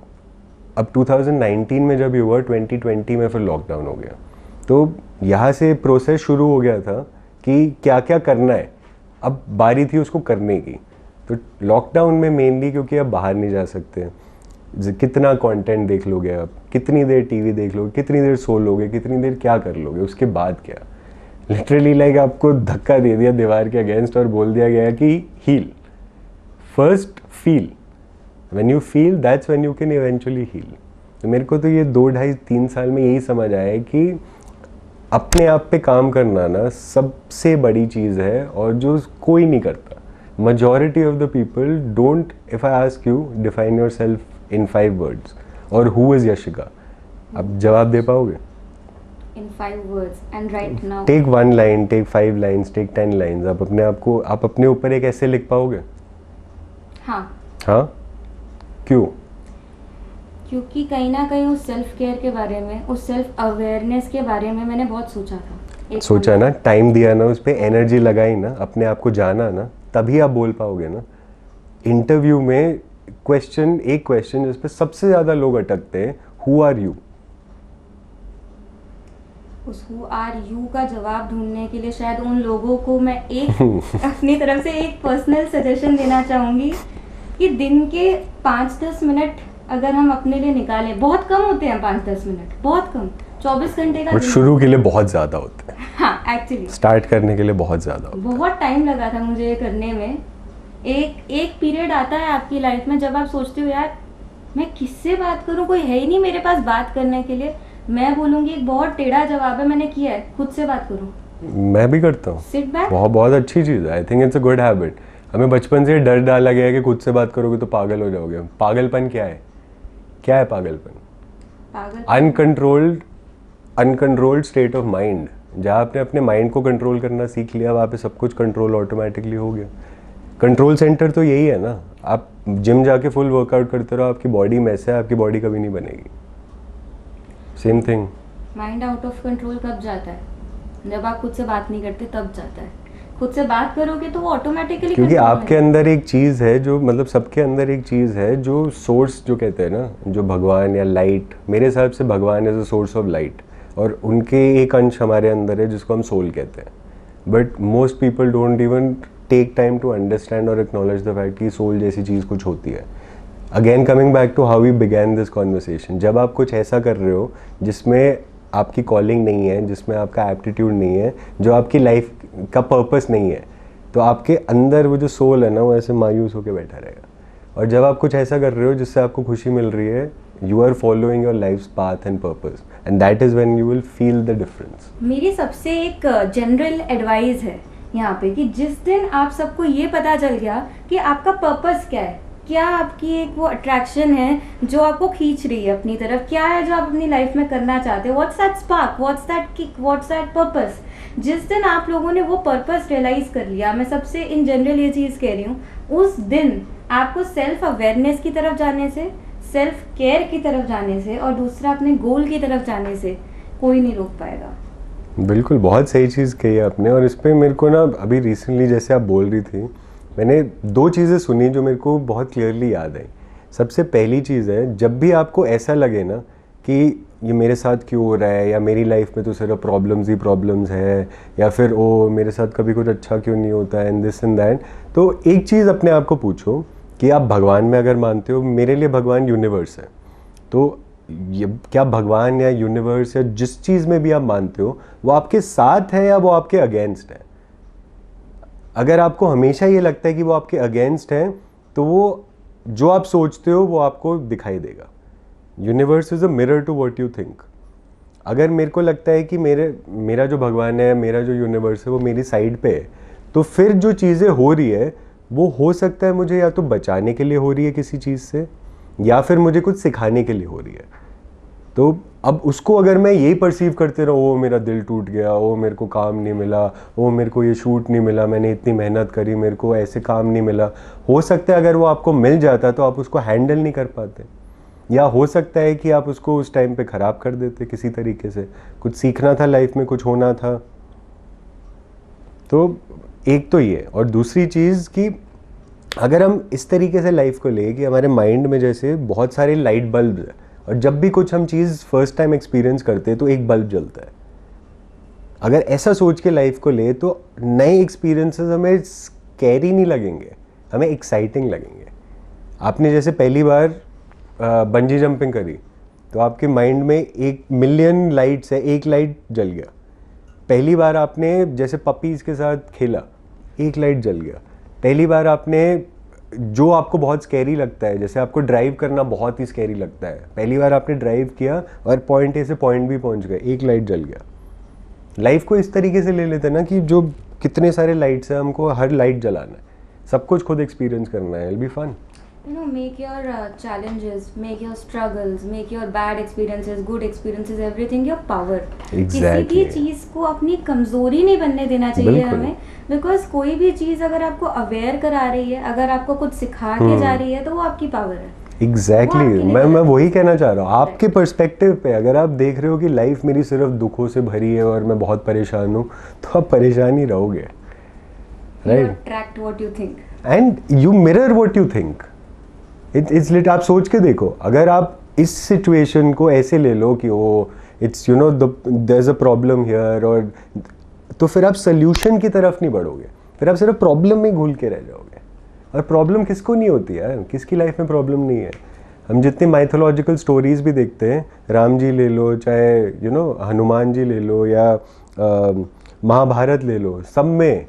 अब 2019 में जब ये हुआ, 2020 में फिर लॉकडाउन हो गया, तो यहाँ से प्रोसेस शुरू हो गया था कि क्या क्या करना है। अब बारी थी उसको करने की। तो लॉकडाउन में मेनली क्योंकि अब बाहर नहीं जा सकते, कितना कंटेंट देख लोगे आप, कितनी देर टीवी देख लोगे, कितनी देर सो लोगे, कितनी देर क्या कर लोगे, उसके बाद क्या, लिटरली लाइक आपको धक्का दे दिया दीवार के अगेंस्ट और बोल दिया गया कि heal first, feel, when you feel that's when you can eventually heal. तो मेरे को तो ये 2-2.5-3 साल में यही समझ आया है कि अपने आप पे काम करना ना सबसे बड़ी चीज़ है और जो कोई नहीं करता। Majority of the people don't, if I ask you, define yourself in 5 words or who is Yashika, अब जवाब दे पाओगे? In 5 words and right now. Take 1 line, take 5 lines, take 10 lines. आप अपने ऊपर एक ऐसे लिख पाओगे? हाँ। हाँ? क्यों? क्योंकि कहीं ना कहीं उस सेल्फ केयर के बारे में, उस सेल्फ अवेयरनेस के बारे में मैंने बहुत सोचा था। सोचा ना, टाइम दिया ना, उस पर एनर्जी लगाई ना, अपने आप को जाना ना, तभी आप बोल पाओगे ना। इंटरव्यू में एक क्वेश्चन जिस पे सबसे ज़्यादा लोग अटकते हैं, हु आर यू। उस हु आर यू का जवाब ढूंढने के लिए शायद उन लोगों को मैं एक अपनी तरफ से एक पर्सनल सजेशन देना चाहूँगी कि दिन के 5-10 मिनट अगर हम अपने लिए निकालें, बहुत कम होते हैं 5-10 मिनट, बहुत कम, 24 घंटे का। शुरू के लिए बहुत ज़्यादा होते हैं। हाँ, एक्चुअली स्टार्ट करने के लिए बहुत ज़्यादा होता है। बहुत टाइम लगा था मुझे ये करने में। एक पीरियड आता है आपकी लाइफ में जब आप सोचते हो यार मैं किससे बात करूं, कोई है ही नहीं मेरे पास बात करने के लिए। मैं बोलूंगी एक बहुत टेढ़ा जवाब है, मैंने किया है, खुद से बात करूं। मैं भी करता हूँ। सिट बैक बहुत अच्छी चीज़ है। आई think it's a good habit. हमें बचपन से डर डाला गया है कि खुद से बात करोगे तो पागल हो जाओगे। पागलपन क्या है? क्या है पागलपन? Uncontrolled state of mind. जहाँ आपने अपने माइंड को कंट्रोल करना सीख लिया, वहाँ पे सब कुछ कंट्रोल ऑटोमेटिकली हो गया। कंट्रोल सेंटर तो यही है ना। आप जिम जाके फुल वर्कआउट करते रहो, आपकी बॉडी में है, आपकी बॉडी कभी नहीं बनेगी। Same thing. Mind out of control कब जाता है? जब आप खुद से बात नहीं करते तब जाता है। खुद से बात करोगे तो वो ऑटोमेटिकली, क्योंकि आपके अंदर एक चीज़ है जो, मतलब सबके अंदर एक चीज़ है जो सोर्स जो कहते हैं ना, जो भगवान या लाइट, मेरे हिसाब से भगवान is a source of light, और उनके एक अंश हमारे अंदर है जिसको हम सोल कहते हैं। But most people don't even take time to understand और एक्नॉलेज द फैक्ट कि सोल जैसी चीज़ कुछ होती है। Again coming back to how we began this conversation, जब आप कुछ ऐसा कर रहे हो जिसमें आपकी कॉलिंग नहीं है, जिसमें आपका एप्टीट्यूड नहीं है, जो आपकी लाइफ का पर्पस नहीं है, तो आपके अंदर वो जो सोल है ना, वो ऐसे मायूस होकर बैठा रहेगा। और जब आप कुछ ऐसा कर रहे हो जिससे आपको खुशी मिल रही है, you are following your life's path and purpose, and that is when you will feel the difference. मेरी सबसे एक जनरल एडवाइस है यहाँ पे कि जिस दिन आप सबको ये पता चल गया कि आपका पर्पस क्या है, क्या आपकी एक वो अट्रैक्शन है जो आपको खींच रही है अपनी तरफ, क्या है जो आप अपनी लाइफ में करना चाहते हो, what's that spark, what's that kick, what's that purpose, जिस दिन आप लोगों ने वो पर्पस रियलाइज कर लिया, मैं सबसे इन जनरल ये चीज़ कह रही हूँ, उस दिन आपको सेल्फ अवेयरनेस की तरफ जाने से, सेल्फ केयर की तरफ जाने से, और दूसरा अपने गोल की तरफ जाने से कोई नहीं रोक पाएगा। बिल्कुल, बहुत सही चीज़ कही है आपने। और इस पर मेरे को ना अभी रिसेंटली जैसे आप बोल रही थी, मैंने 2 चीज़ें सुनी जो मेरे को बहुत क्लियरली याद आई। सबसे पहली चीज़ है, जब भी आपको ऐसा लगे ना कि ये मेरे साथ क्यों हो रहा है, या मेरी लाइफ में तो सिर्फ प्रॉब्लम्स ही प्रॉब्लम्स है, या फिर ओ मेरे साथ कभी कुछ अच्छा क्यों नहीं होता है, एंड दिस एंड दैट, तो एक चीज़ अपने आप को पूछो कि आप भगवान में अगर मानते हो, मेरे लिए भगवान यूनिवर्स है, तो ये क्या भगवान या यूनिवर्स या जिस चीज़ में भी आप मानते हो वो आपके साथ है या वो आपके अगेंस्ट है? अगर आपको हमेशा ये लगता है कि वो आपके अगेंस्ट है, तो वो जो आप सोचते हो वो आपको दिखाई देगा। Universe is a mirror to what you think. अगर मेरे को लगता है कि मेरा जो भगवान है, मेरा जो यूनिवर्स है वो मेरी साइड पे है, तो फिर जो चीज़ें हो रही है वो हो सकता है मुझे या तो बचाने के लिए हो रही है किसी चीज़ से, या फिर मुझे कुछ सिखाने के लिए हो रही है। तो अब उसको अगर मैं यही परसीव करते रहूँ, ओ मेरा दिल टूट गया, ओ मेरे को काम नहीं मिला, ओ मेरे को ये शूट नहीं मिला, मैंने इतनी मेहनत करी, मेरे को ऐसे काम नहीं मिला, हो सकता है अगर वो आपको मिल जाता तो आप उसको हैंडल नहीं कर पाते, या हो सकता है कि आप उसको उस टाइम पे ख़राब कर देते किसी तरीके से। कुछ सीखना था लाइफ में, कुछ होना था। तो एक तो ये, और दूसरी चीज़ कि अगर हम इस तरीके से लाइफ को ले कि हमारे माइंड में जैसे बहुत सारे लाइट बल्ब है, और जब भी कुछ हम चीज़ फर्स्ट टाइम एक्सपीरियंस करते हैं तो एक बल्ब जलता है। अगर ऐसा सोच के लाइफ को ले तो नए एक्सपीरियंसेस हमें स्कैरी नहीं लगेंगे, हमें एक्साइटिंग लगेंगे। आपने जैसे पहली बार बंजी जंपिंग करी तो आपके माइंड में 1 मिलियन लाइट्स है, एक लाइट जल गया। पहली बार आपने जैसे पपीज़ के साथ खेला, एक लाइट जल गया। पहली बार आपने जो आपको बहुत स्कैरी लगता है, जैसे आपको ड्राइव करना बहुत ही स्कैरी लगता है, पहली बार आपने ड्राइव किया और पॉइंट ए से पॉइंट बी पहुंच गए, एक लाइट जल गया। लाइफ को इस तरीके से ले लेते हैं ना कि जो कितने सारे लाइट्स हैं, हमको हर लाइट जलाना है, सब कुछ खुद एक्सपीरियंस करना है, it be fun. You know, make your challenges, make your struggles, make your bad experiences, good experiences, everything your power. Exactly. किसी भी चीज़ को अपनी कमज़ोरी नहीं बनने देना चाहिए हमें, बिकॉज कोई भी चीज़ अगर आपको अवेयर करा रही है, अगर आपको कुछ सिखा के जा रही है, तो वो आपकी पावर है। एग्जैक्टली मैं वही कहना चाह रहा हूँ। आपके पर्सपेक्टिव पे अगर आप देख रहे हो कि लाइफ मेरी सिर्फ दुखों से भरी है और मैं बहुत परेशान हूँ, तो आप परेशान ही रहोगे, right? Attract what you think and you mirror what you think. It's lit. आप सोच के देखो, अगर आप इस सिचुएशन को ऐसे ले लो कि oh it's you know there is a problem here, और तो फिर आप सोल्यूशन की तरफ नहीं बढ़ोगे, फिर आप सिर्फ प्रॉब्लम में घुल के रह जाओगे। और प्रॉब्लम किसको नहीं होती है, किसकी लाइफ में प्रॉब्लम नहीं है। हम जितनी माइथोलॉजिकल स्टोरीज भी देखते हैं, राम जी ले लो, चाहे यू नो हनुमान जी ले लो, या महाभारत ले लो, सब में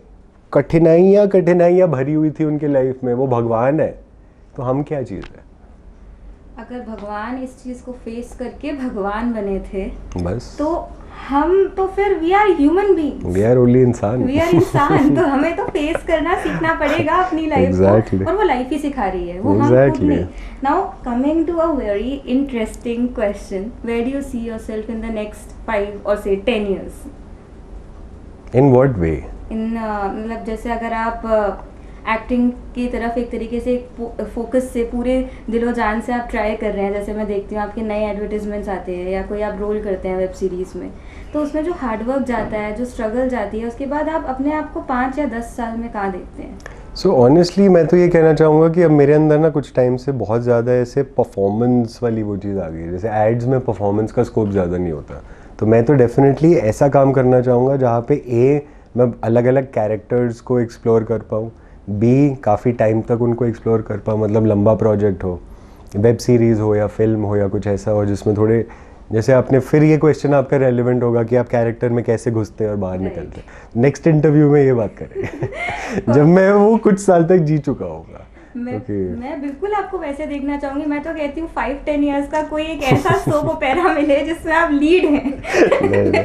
कठिनाइयाँ भरी हुई थी उनके लाइफ में। वो भगवान है, तो हम क्या चीज़ है? अगर भगवान इस चीज़ को फेस करके भगवान बने थे बस, तो हम तो फिर we are human beings, we are only इंसान, तो हमें तो फेस करना सीखना पड़ेगा अपनी लाइफ exactly. को, और वो लाइफ ही सिखा रही है, वो हम खुद नहीं। Now coming to a very interesting question, where do you see yourself in the next 5 or say 10 years? In what way? In मतलब जैसे अगर आप एक्टिंग की तरफ एक तरीके से फोकस से पूरे दिलो जान से आप ट्राई कर रहे हैं, जैसे मैं देखती हूँ आपके नए एडवर्टीजमेंट्स आते हैं या कोई आप रोल करते हैं वेब सीरीज़ में, तो उसमें जो हार्डवर्क जाता है, जो स्ट्रगल जाती है, उसके बाद आप अपने आप को 5 या 10 साल में कहाँ देखते हैं? सो ऑनेस्टली मैं तो ये कहना चाहूँगा कि अब मेरे अंदर ना कुछ टाइम से बहुत ज़्यादा ऐसे परफॉर्मेंस वाली वो चीज़ आ गई है। जैसे एड्स में परफॉर्मेंस का स्कोप ज़्यादा नहीं होता, तो मैं तो डेफिनेटली ऐसा काम करना चाहूँगा जहाँ पे मैं अलग अलग कैरेक्टर्स को एक्सप्लोर कर पाऊँ, बी काफ़ी टाइम तक उनको एक्सप्लोर कर पाऊँ, मतलब लंबा प्रोजेक्ट हो, वेब सीरीज़ हो या फिल्म हो या कुछ ऐसा हो जिसमें थोड़े, जैसे आपने फिर ये क्वेश्चन आपका रेलेवेंट होगा कि आप कैरेक्टर में कैसे घुसते हैं और बाहर निकलते हैं। नेक्स्ट इंटरव्यू में ये बात करेंगे जब मैं वो कुछ साल तक जी चुका होगा। मैं बिल्कुल आपको वैसे देखना चाहूंगी। मैं तो कहती हूँ 5-10 इयर्स का कोई एक ऐसा सोप ओपेरा मिले जिसमें आप लीड हैं।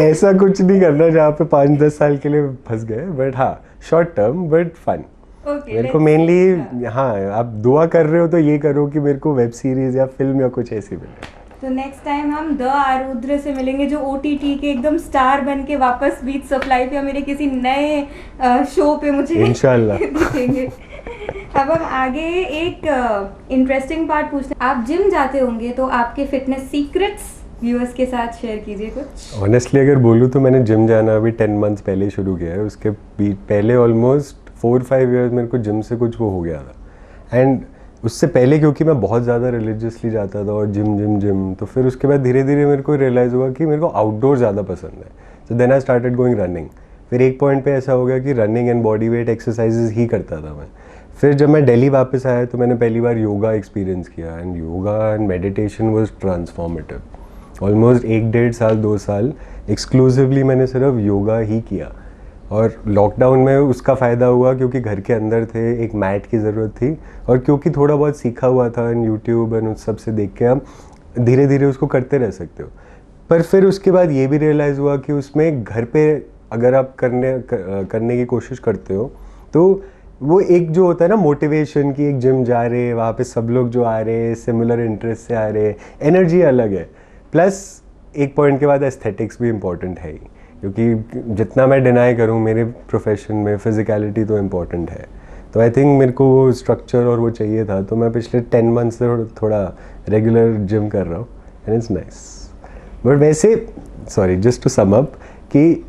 ऐसा कुछ नहीं करना जहाँ पे 5-10 साल के लिए फंस गए, बट हाँ शॉर्ट टर्म बट फन। मेरे को मेनली हाँ आप दुआ कर रहे हो तो ये करो कि मेरे को वेब सीरीज या फिल्म या कुछ ऐसी मिले। तो नेक्स्ट टाइम हम द आरुद्र से मिलेंगे जो OTT के एकदम स्टार बन के वापस बीट्स ऑफ लाइफ या मेरे किसी नए शो पे मुझे इंशाल्लाह दिखेंगे। अब हम आगे एक इंटरेस्टिंग पार्ट पूछते हैं। आप जिम जाते होंगे तो आपके फिटनेस सीक्रेट्स व्यूअर्स के साथ शेयर कीजिए कुछ। ऑनेस्टली अगर बोलूँ तो मैंने जिम जाना अभी 10 मंथ्स पहले शुरू किया है। उसके पहले ऑलमोस्ट 4-5 ईयर्स मेरे को जिम से कुछ वो हो गया था, एंड उससे पहले क्योंकि मैं बहुत ज़्यादा रिलीजियसली जाता था और जिम, तो फिर उसके बाद धीरे धीरे मेरे को रियलाइज़ हुआ कि मेरे को आउटडोर ज़्यादा पसंद है। So then I started going running. फिर एक पॉइंट पे ऐसा हो गया कि running and body weight exercises ही करता था मैं। फिर जब मैं दिल्ली वापस आया तो मैंने पहली बार योगा एक्सपीरियंस किया, and yoga and meditation was transformative. Almost 1-1.5 साल 2 साल एक्सक्लूसिवली मैंने सिर्फ योगा ही किया, और लॉकडाउन में उसका फ़ायदा हुआ क्योंकि घर के अंदर थे, एक मैट की ज़रूरत थी, और क्योंकि थोड़ा बहुत सीखा हुआ था एंड यूट्यूब एंड उस सब से देख के आप धीरे धीरे उसको करते रह सकते हो। पर फिर उसके बाद ये भी रियलाइज़ हुआ कि उसमें घर पे अगर आप करने की कोशिश करते हो तो वो एक जो होता है ना मोटिवेशन की, एक जिम जा रहे हैं, वहाँ पे सब लोग जो आ रहे हैं सिमिलर इंटरेस्ट से आ रहे हैं, एनर्जी अलग है। प्लस एक पॉइंट के बाद एस्थेटिक्स भी इम्पॉर्टेंट है ही, क्योंकि जितना मैं डिनाई करूँ मेरे प्रोफेशन में फिजिकलिटी तो इम्पॉर्टेंट है। तो आई थिंक मेरे को वो स्ट्रक्चर और वो चाहिए था, तो मैं पिछले 10 मंथ से थोड़ा रेगुलर जिम कर रहा हूँ, एंड इट्स नाइस। बट वैसे sorry just to sum up कि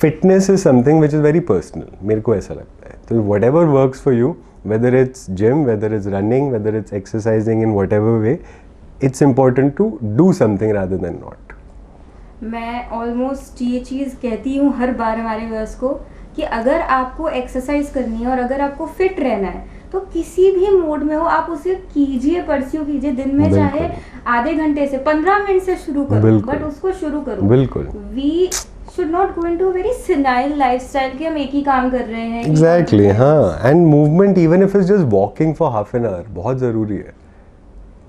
fitness is something which is very personal, मेरे को ऐसा लगता है। तो whatever works for you, whether it's gym, whether it's running, whether it's exercising in whatever way, it's important to do something rather than not. मैं almost ये चीज़ कहती हूँ हर बार हमारे व्यूअर्स को कि अगर आपको एक्सरसाइज करनी है और अगर आपको फिट रहना है तो किसी भी मोड में हो आप उसे कीजिए, परस्यू कीजिए। दिन में चाहे आधे घंटे से 15 मिनट से शुरू करो, बट उसको शुरू करो। बिल्कुल। We should not go into very senile lifestyle कि हम एक ही काम कर रहे हैं। एग्जैक्टली हाँ, and movement even if it's just walking for half an hour बहुत ज़रूरी है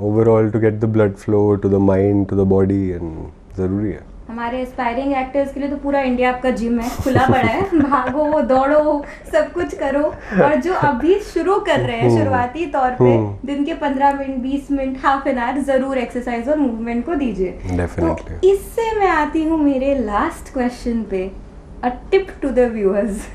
overall to get the blood flow to the mind to the body, and ज़रूरी है। हमारे एस्पायरिंग एक्टर्स के लिए तो पूरा इंडिया आपका जिम है, खुला पड़ा है। भागो दौड़ो सब कुछ करो, और जो अभी शुरू कर रहे हैं शुरुआती तौर पे दिन के 15 minute 20 minute half an our जरूर एक्सरसाइज और मूवमेंट को दीजिए। डेफिनेटली। तो इससे मैं आती हूँ मेरे लास्ट क्वेश्चन पे, a tip to the viewers.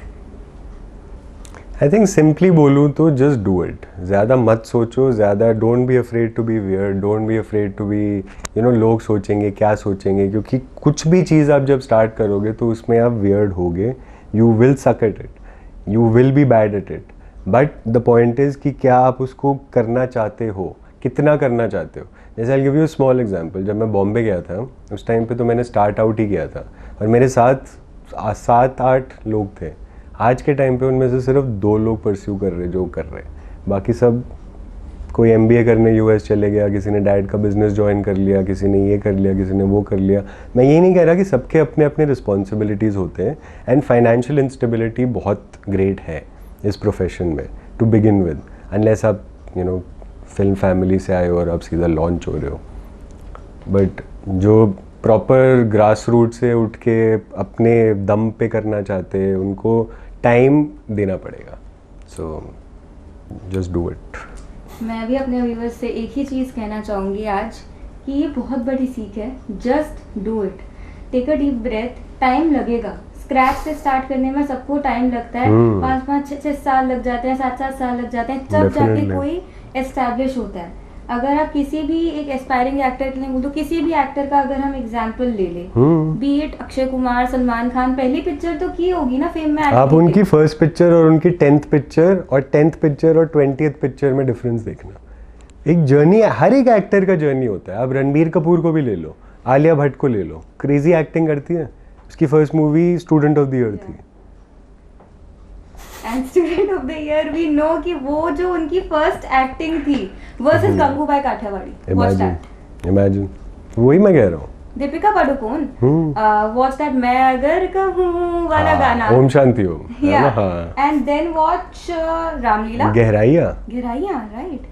I think simply बोलूँ तो जस्ट डू इट। ज़्यादा मत सोचो, ज़्यादा don't be afraid to be weird, don't be afraid to be लोग सोचेंगे क्या सोचेंगे, क्योंकि कुछ भी चीज़ आप जब स्टार्ट करोगे तो उसमें आप वियर्ड होगे, you will suck at it, you will be bad at it, but the point is कि क्या आप उसको करना चाहते हो, कितना करना चाहते हो। जैसे I give you small example, जब मैं बॉम्बे गया था उस टाइम पे तो मैंने स्टार्ट आउट ही किया था, और मेरे साथ 7-8 लोग थे। आज के टाइम पे उनमें से सिर्फ 2 लोग परस्यू कर रहे जो कर रहे, बाकी सब कोई MBA करने US चले गया, किसी ने डैड का बिजनेस ज्वाइन कर लिया, किसी ने ये कर लिया, किसी ने वो कर लिया। मैं ये नहीं कह रहा कि सबके अपने अपने रिस्पॉन्सिबिलिटीज़ होते हैं, एंड फाइनेंशियल इंस्टेबिलिटी बहुत ग्रेट है इस प्रोफेशन में टू बिगिन विद, अनलेस आप फिल्म फैमिली से आए हो और आप सीधा लॉन्च हो रहे हो। बट जो प्रॉपर ग्रास रूट से उठ के अपने दम पे करना चाहते हैं उनको टाइम देना पड़ेगा। So just do it. मैं भी अपने व्यूअर्स से एक ही चीज़ कहना चाहूँगी आज कि ये बहुत बड़ी सीख है, just do it. Take a deep breath, time लगेगा, स्क्रैच से स्टार्ट करने में सबको टाइम लगता है, 5-5 6-6 साल लग जाते हैं, 7-7 साल लग जाते हैं, तब जाके Definitely. कोई एस्टैब्लिश होता है। अगर आप किसी भी एक एस्पायरिंग एक्टर के लिए बोलो, किसी भी एक्टर का अगर हम एग्जांपल ले लें, बी इट अक्षय कुमार, सलमान खान, पहली पिक्चर तो की होगी ना फेम में। आप उनकी फर्स्ट पिक्चर और उनकी 10th पिक्चर और 10th पिक्चर और 20th पिक्चर में डिफरेंस देखना। एक जर्नी, हर एक एक्टर का जर्नी होता है। आप रणबीर कपूर को भी ले लो, आलिया भट्ट को ले लो, क्रेजी एक्टिंग करती है। उसकी first movie student of the year थी। And student of the year we know कि वो जो उनकी फर्स्ट एक्टिंग थी versus Gangubai Kathiawadi, watch that. Imagine, वही मैं कह रहा हूँ। दीपिका पादुकोण, वॉच दैट मैं अगर कहूँ वाला गाना, ओम शांति ओम, है ना? हाँ। एंड देन वॉच रामलीला, गहराइयाँ, राइट।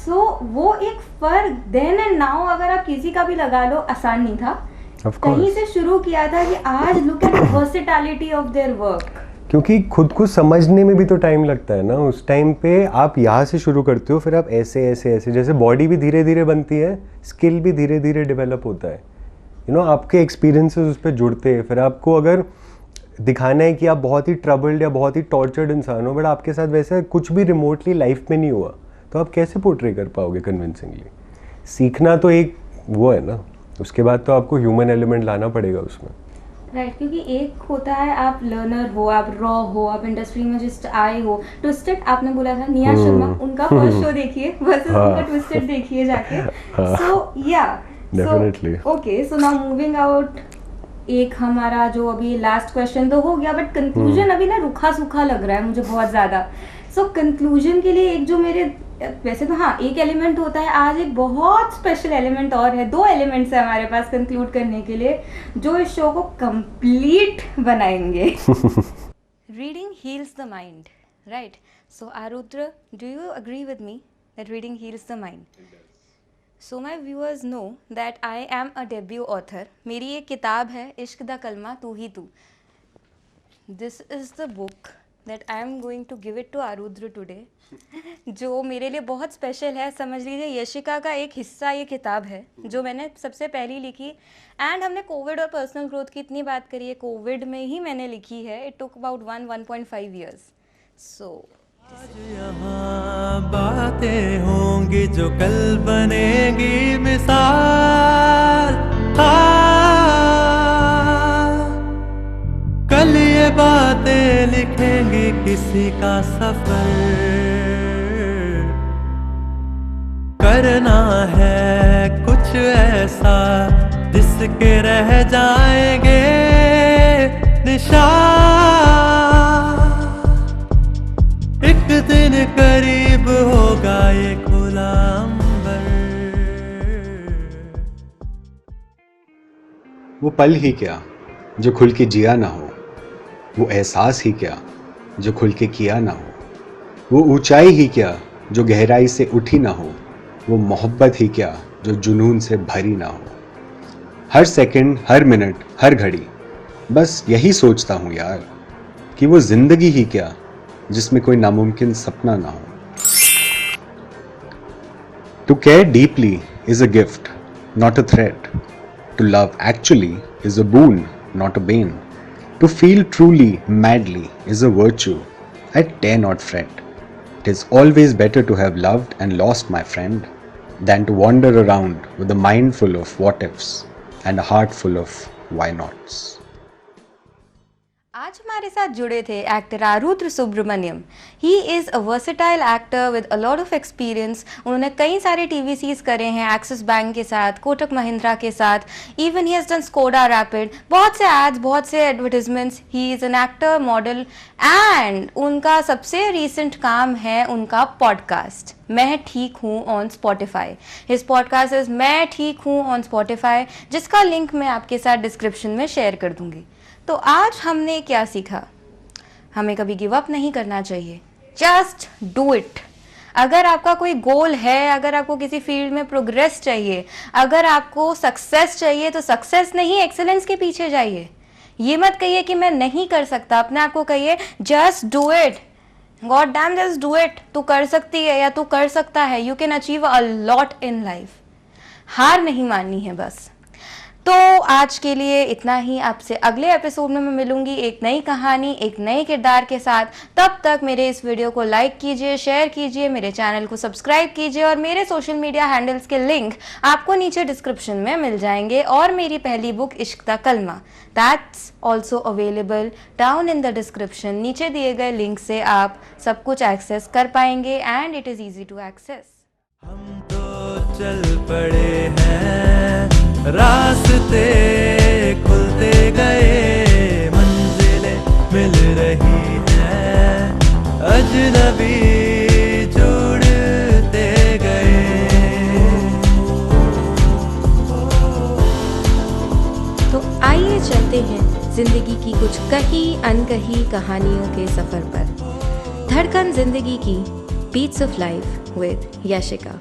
सो वो एक फर्क देन एंड नाउ अगर आप किसी का भी लगा लो, आसान नहीं था। Of course. कहीं से शुरू किया था कि आज look at versatility of their work. क्योंकि खुद को समझने में भी तो टाइम लगता है ना। उस टाइम पे आप यहाँ से शुरू करते हो, फिर आप ऐसे ऐसे ऐसे, जैसे बॉडी भी धीरे धीरे बनती है, स्किल भी धीरे धीरे डेवलप होता है। यू नो, आपके एक्सपीरियंसेस उस पर जुड़ते हैं। फिर आपको अगर दिखाना है कि आप बहुत ही ट्रबल्ड या बहुत ही टॉर्चर्ड इंसान हो, बट आपके साथ वैसे कुछ भी रिमोटली लाइफ में नहीं हुआ, तो आप कैसे पोर्ट्रे कर पाओगे कन्विंसिंगली? सीखना तो एक वो है ना, उसके बाद तो आपको ह्यूमन एलिमेंट लाना पड़ेगा उसमें। राइट, क्योंकि एक होता है आप लर्नर हो, आप रॉ हो, आप इंडस्ट्री में जस्ट आए हो। ट्विस्टेड आपने बोला था, निया शर्मा, उनका फर्स्ट शो देखिए वर्सेस उनका ट्विस्टेड देखिए जाके। सो या Definitely. Okay, so now moving out, एक हमारा जो अभी लास्ट क्वेश्चन तो हो गया, बट कंक्लूजन अभी ना रूखा सूखा लग रहा है मुझे बहुत ज्यादा। सो कंक्लूजन के लिए एक जो मेरे, वैसे तो हाँ एक एलिमेंट होता है, आज एक बहुत स्पेशल एलिमेंट और है, 2 एलिमेंट्स है हमारे पास कंक्लूड करने के लिए, जो इस शो को कंप्लीट बनाएंगे। Reading heals the mind, right? So Arudra, do you agree with me that reading heals the mind? So my viewers know that I am a debut author. मेरी एक किताब है, इश्क दा कलमा तू ही तू। This is the book that I am going to give it to आरुद्र today, जो मेरे लिए बहुत स्पेशल है। समझ लीजिए यशिका का एक हिस्सा ये किताब है, जो मैंने सबसे पहली लिखी। एंड हमने कोविड और पर्सनल ग्रोथ की इतनी बात करी है, कोविड में ही मैंने लिखी है। It took about 1.5 years. सो आज यहाँ बातें होंगी जो कल बनेगी मिसाल। कल ये बातें लिखेंगे किसी का सफर। करना है कुछ ऐसा जिसके रह जाएंगे निशान। एक दिन करीब होगा ये खुला अंबर। वो पल ही क्या जो खुल के जिया ना हो, वो एहसास ही क्या जो खुल के किया ना हो, वो ऊंचाई ही क्या जो गहराई से उठी ना हो, वो मोहब्बत ही क्या जो जुनून से भरी ना हो। हर सेकंड, हर मिनट, हर घड़ी बस यही सोचता हूँ यार कि वो जिंदगी ही क्या जिसमें कोई नामुमकिन सपना ना हो। To care deeply is a gift, not a threat. To love actually is a boon, not a bane. To feel truly, madly is a virtue. I dare not fret. It is always better to have loved and lost, my friend, than to wander around with a mind full of what ifs and a heart full of why nots. आज हमारे साथ जुड़े थे actor Arudra Subramaniam. He is a versatile actor with a lot of experience. उन्होंने कई सारे TVCs करे हैं एक्सिस बैंक के साथ, कोटक महिंद्रा के साथ, even he has done Skoda rapid, बहुत से एड्स, बहुत से advertisements. He is an actor, model, and उनका सबसे रिसेंट काम है उनका पॉडकास्ट मैं ठीक हूँ on Spotify. His podcast is मैं ठीक हूँ ऑन स्पॉटिफाई, जिसका लिंक मैं आपके साथ डिस्क्रिप्शन में शेयर कर दूँगी। तो आज हमने क्या सीखा? हमें कभी गिव अप नहीं करना चाहिए, जस्ट डू इट। अगर आपका कोई गोल है, अगर आपको किसी फील्ड में प्रोग्रेस चाहिए, अगर आपको सक्सेस चाहिए, तो सक्सेस नहीं एक्सेलेंस के पीछे जाइए। ये मत कहिए कि मैं नहीं कर सकता, अपने आप को कहिए just do it, god damn just do it. तू कर सकती है या तू कर सकता है, you can achieve a lot in life. हार नहीं माननी है बस। तो आज के लिए इतना ही। आपसे अगले एपिसोड में मैं मिलूंगी एक नई कहानी, एक नए किरदार के साथ। तब तक मेरे इस वीडियो को लाइक कीजिए, शेयर कीजिए, मेरे चैनल को सब्सक्राइब कीजिए और मेरे सोशल मीडिया हैंडल्स के लिंक आपको नीचे डिस्क्रिप्शन में मिल जाएंगे। और मेरी पहली बुक इश्क दा कलमा, that's also available down in the description. नीचे दिए गए लिंक से आप सब कुछ एक्सेस कर पाएंगे and it is easy to access. हम तो चल पड़े हैं, रास्ते खुलते गए, मंजिलें मिल रही हैं, अजनबी जुड़ते गए। तो आइए चलते हैं जिंदगी की कुछ कही अनकही कहानियों के सफर पर। धड़कन जिंदगी की beats of life with Yashika.